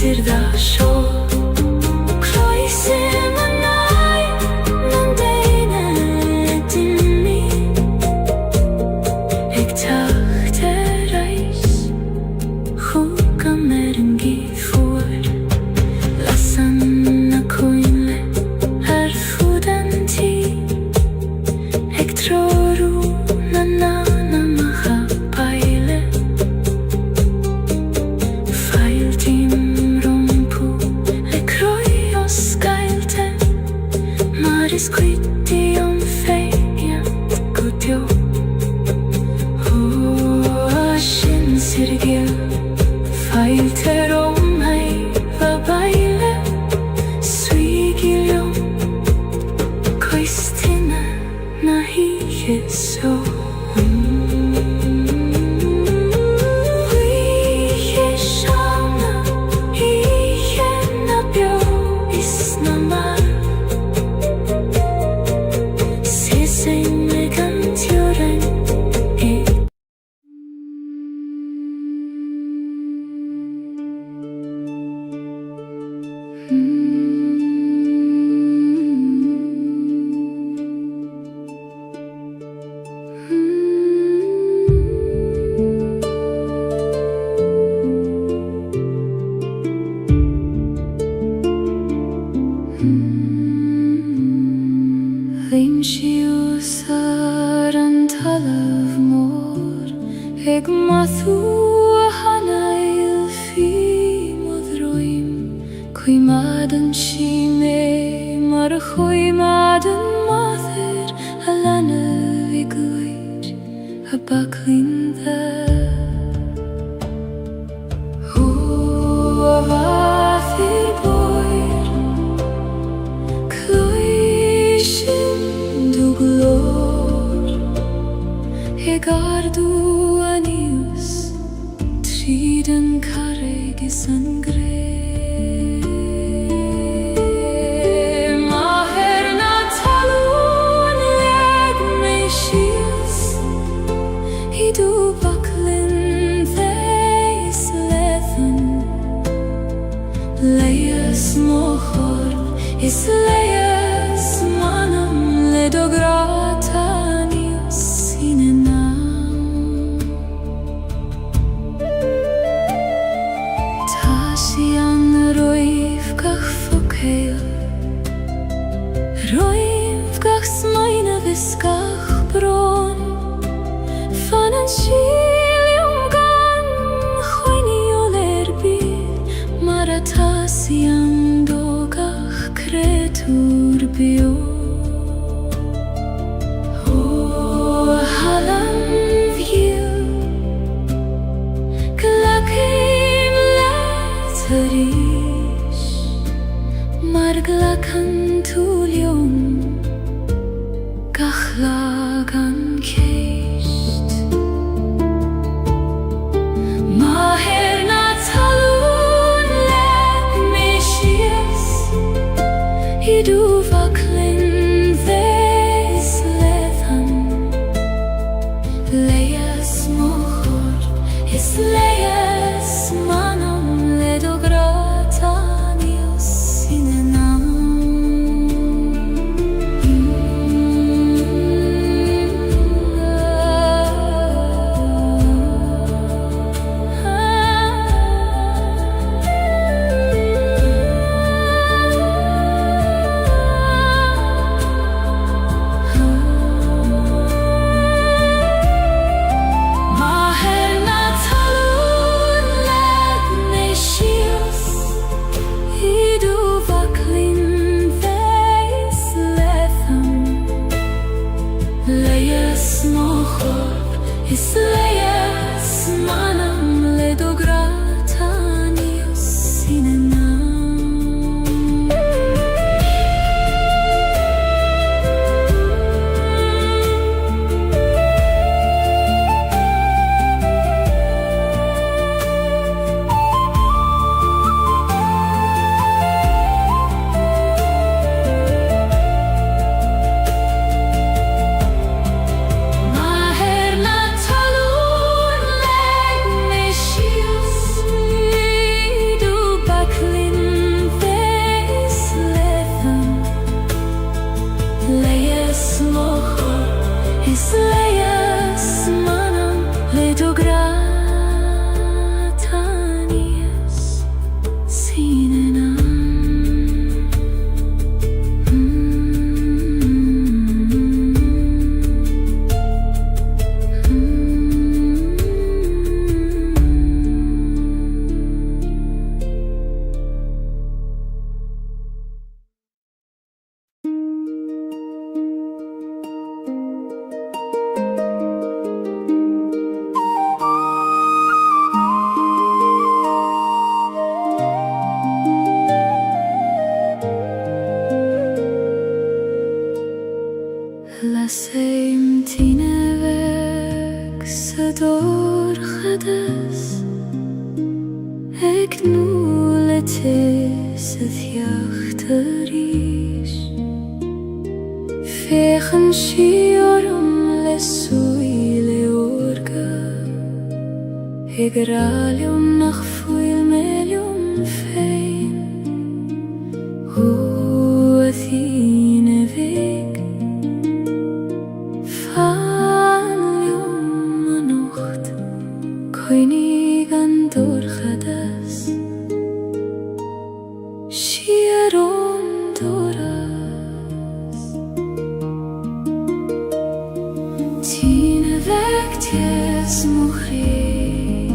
Tirda shor skrytig om feien god jo Shin sirgil Feil ter om meg va beile Svigil om Koistina na hige så Vim siw sar an talaf mor Eg mathu a hanail fi modroim Cwy madan si me mar chwy madan mather A lana fi glwyr a baclin dda a fathir boir Gardu anius Triden carreg sangre Maher na talun leg me shiels I du baklin theis lethan Leias mochor is leias manam ledograta Roiv gach smaina viskach bron Fan an silium gan Chwyni ol erbir Maratasiam dogach kretur bio O halam view Glakim letarish Marglakan tulium Gachlagan keist Maher na talun leg me shiels I du vaklin theis lethan Leias mochor is leias manam ledograta nios sinenam Is leias manam ledograta nios sinenam Maher na talun sy theachtar is Fechan si orm le suile orga Egralium nach fuil melium fein Hoe thine weg Falium anocht Koinig an dorchadas Sieron doras Tine weg ties muchri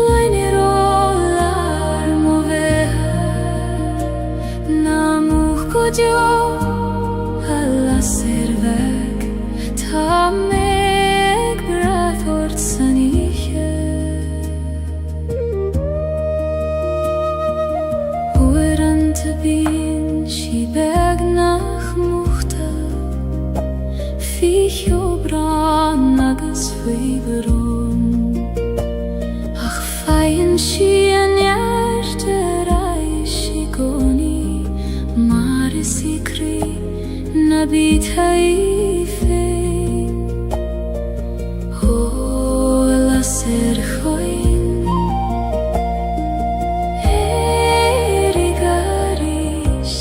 Laine rolar moveha Namuch godio alla serveg Ta meg brath ort saniche Oerante bin si beg nach muchta Fich o bran agus fwyberon Ach feien si an hjerte reis I goni Mar is I kry na bita I fein O la ser choin Erigaris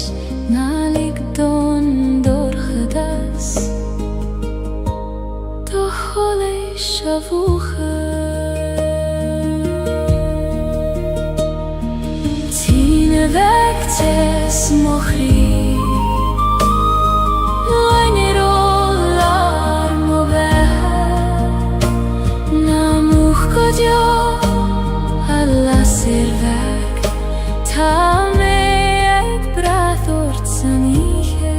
nalig don dorchadas Do chole shavucha Tine weg tes mochri Laine rolar moveha Namuch godio alla serveg Ta meg brath ort saniche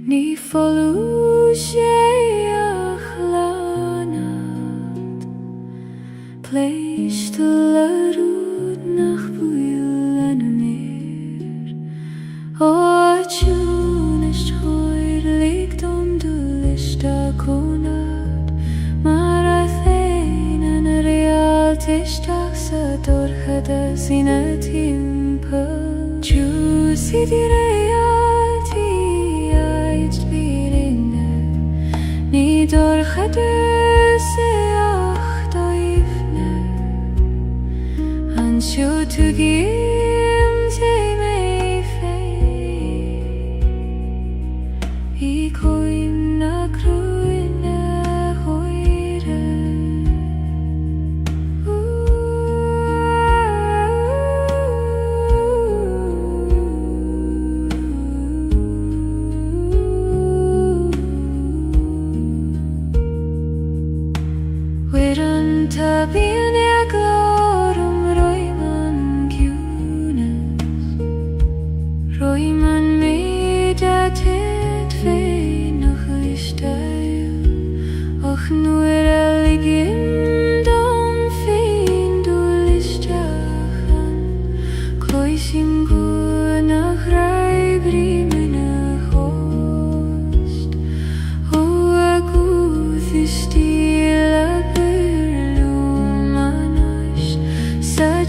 Ni follow Place to larut nach builen meer O tjun ist hoir liegt de lista konat Maar a thein an real tishtag sa dorchada sina timpel Juicy di reality aids birinne dor khadse ach doifne an shu to gim te me fe I koim na kruine hoire Wiran ta bin glorum roiman gyunes roiman me dat het fe noch istail och nur eligim dom fin du listachan kloisim gu nach rai brimene host o aguth istila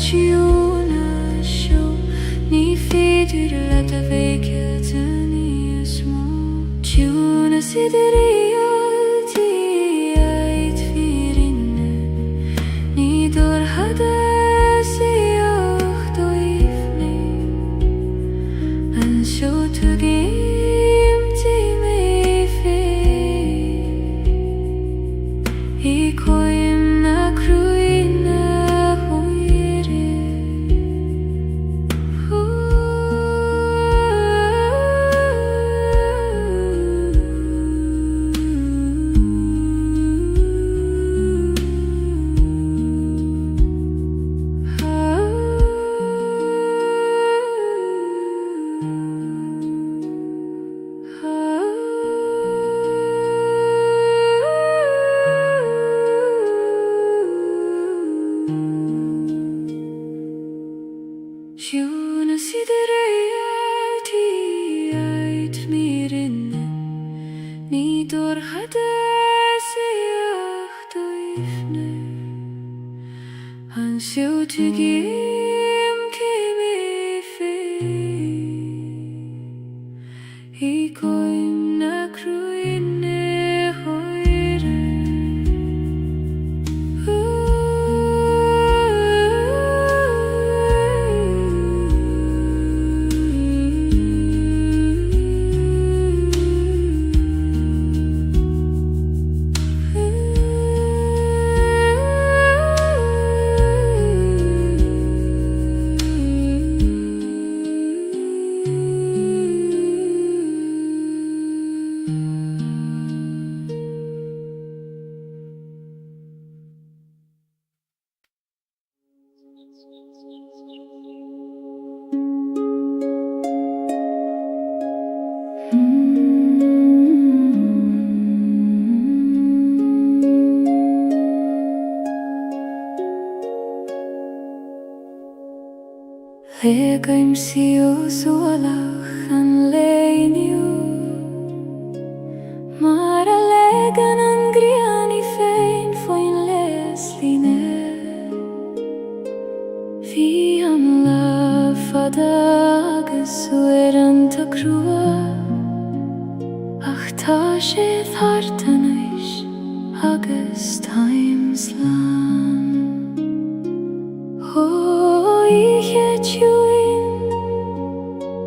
Juna show ni fidur let a vacant ni small Juna sideria ti ait firinne ni dor hada se ach doifne an show to game ti me fe I koim na kruina Juna siderea ti ait mirinne ni dor hada se ach doifne an shu to gim ke me fe I koim na kruine hoire Legaim siu suolach an leiniu Mar a legan an griani fein foin lesline Fi am la fadagas ueran ta crua Ach ta sé thartanais agus times lan I Juin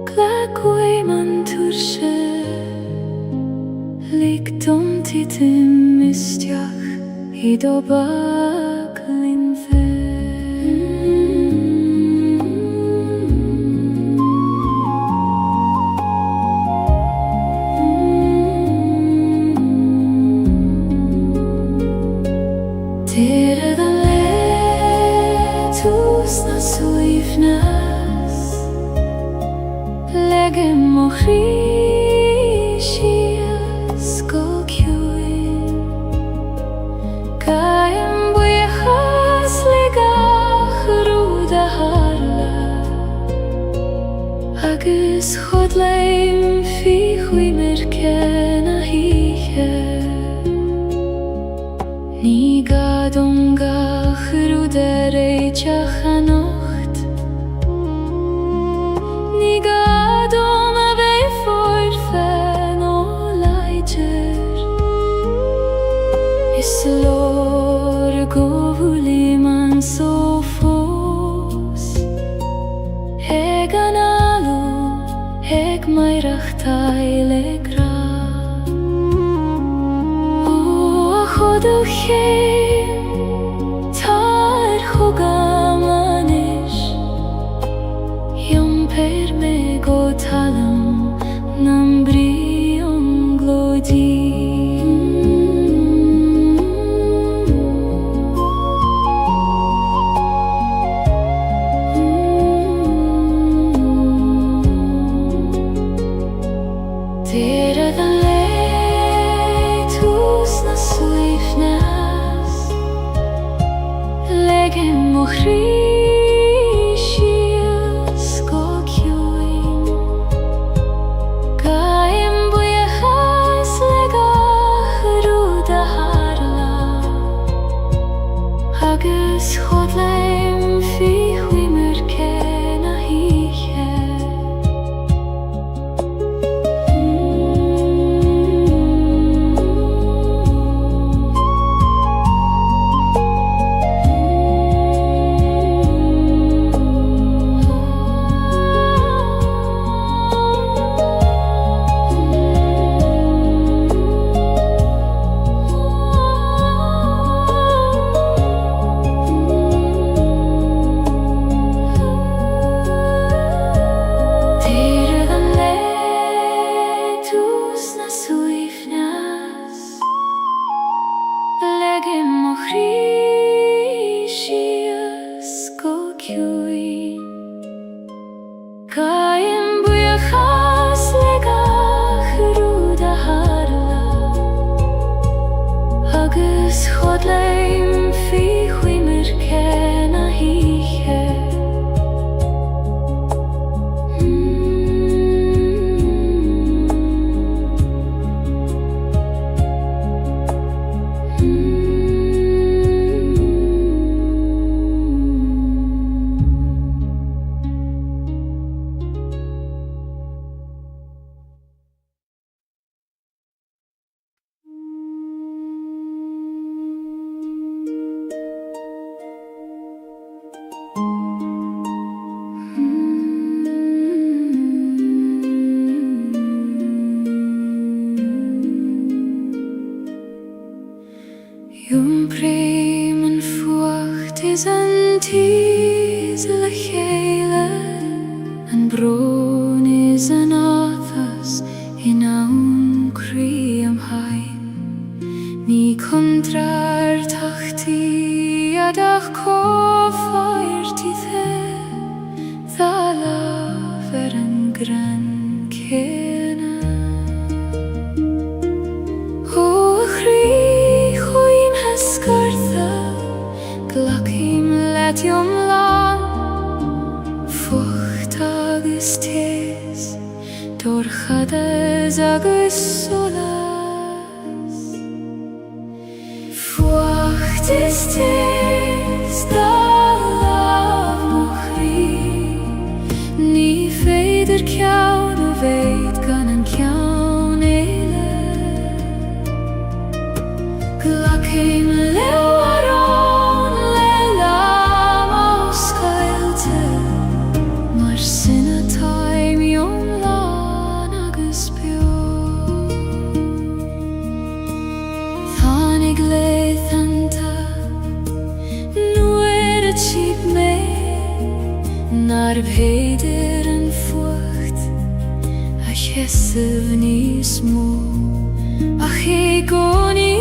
glagwy man turse Lig dom titim istiach I do baglin fe Tere da letus na suifnas Legem o Christias go kjuin Gaim buiachas legach ruda harla Agus chodleim fi chui merken a hiche Ni gadon gach ruda reitjach a nocht Ni gadon a vei forfen o leidjer du chéim tar chugamanis Yom per me go talam nam brion glodi is an tis le Gaeilge, an bron is an others in aun cri am hain. Ni contrar tachti adach cofair tithe, dhala ver an gran kena. O chri choim hesgartha, glacim let yom lan, fucht agus tes, dorchades agus solas. Fucht is tes, da lav mochri, ni feider kjaun o veit gan an kjaun eile. Glacim leo aron, le lam os Gaeilge, mar sinna taim yom lan agus bio. Tháinig leithanta, nuair a tíb me, nar bhéidir an fucht, a cheisibh níos mó, ach é gcónaí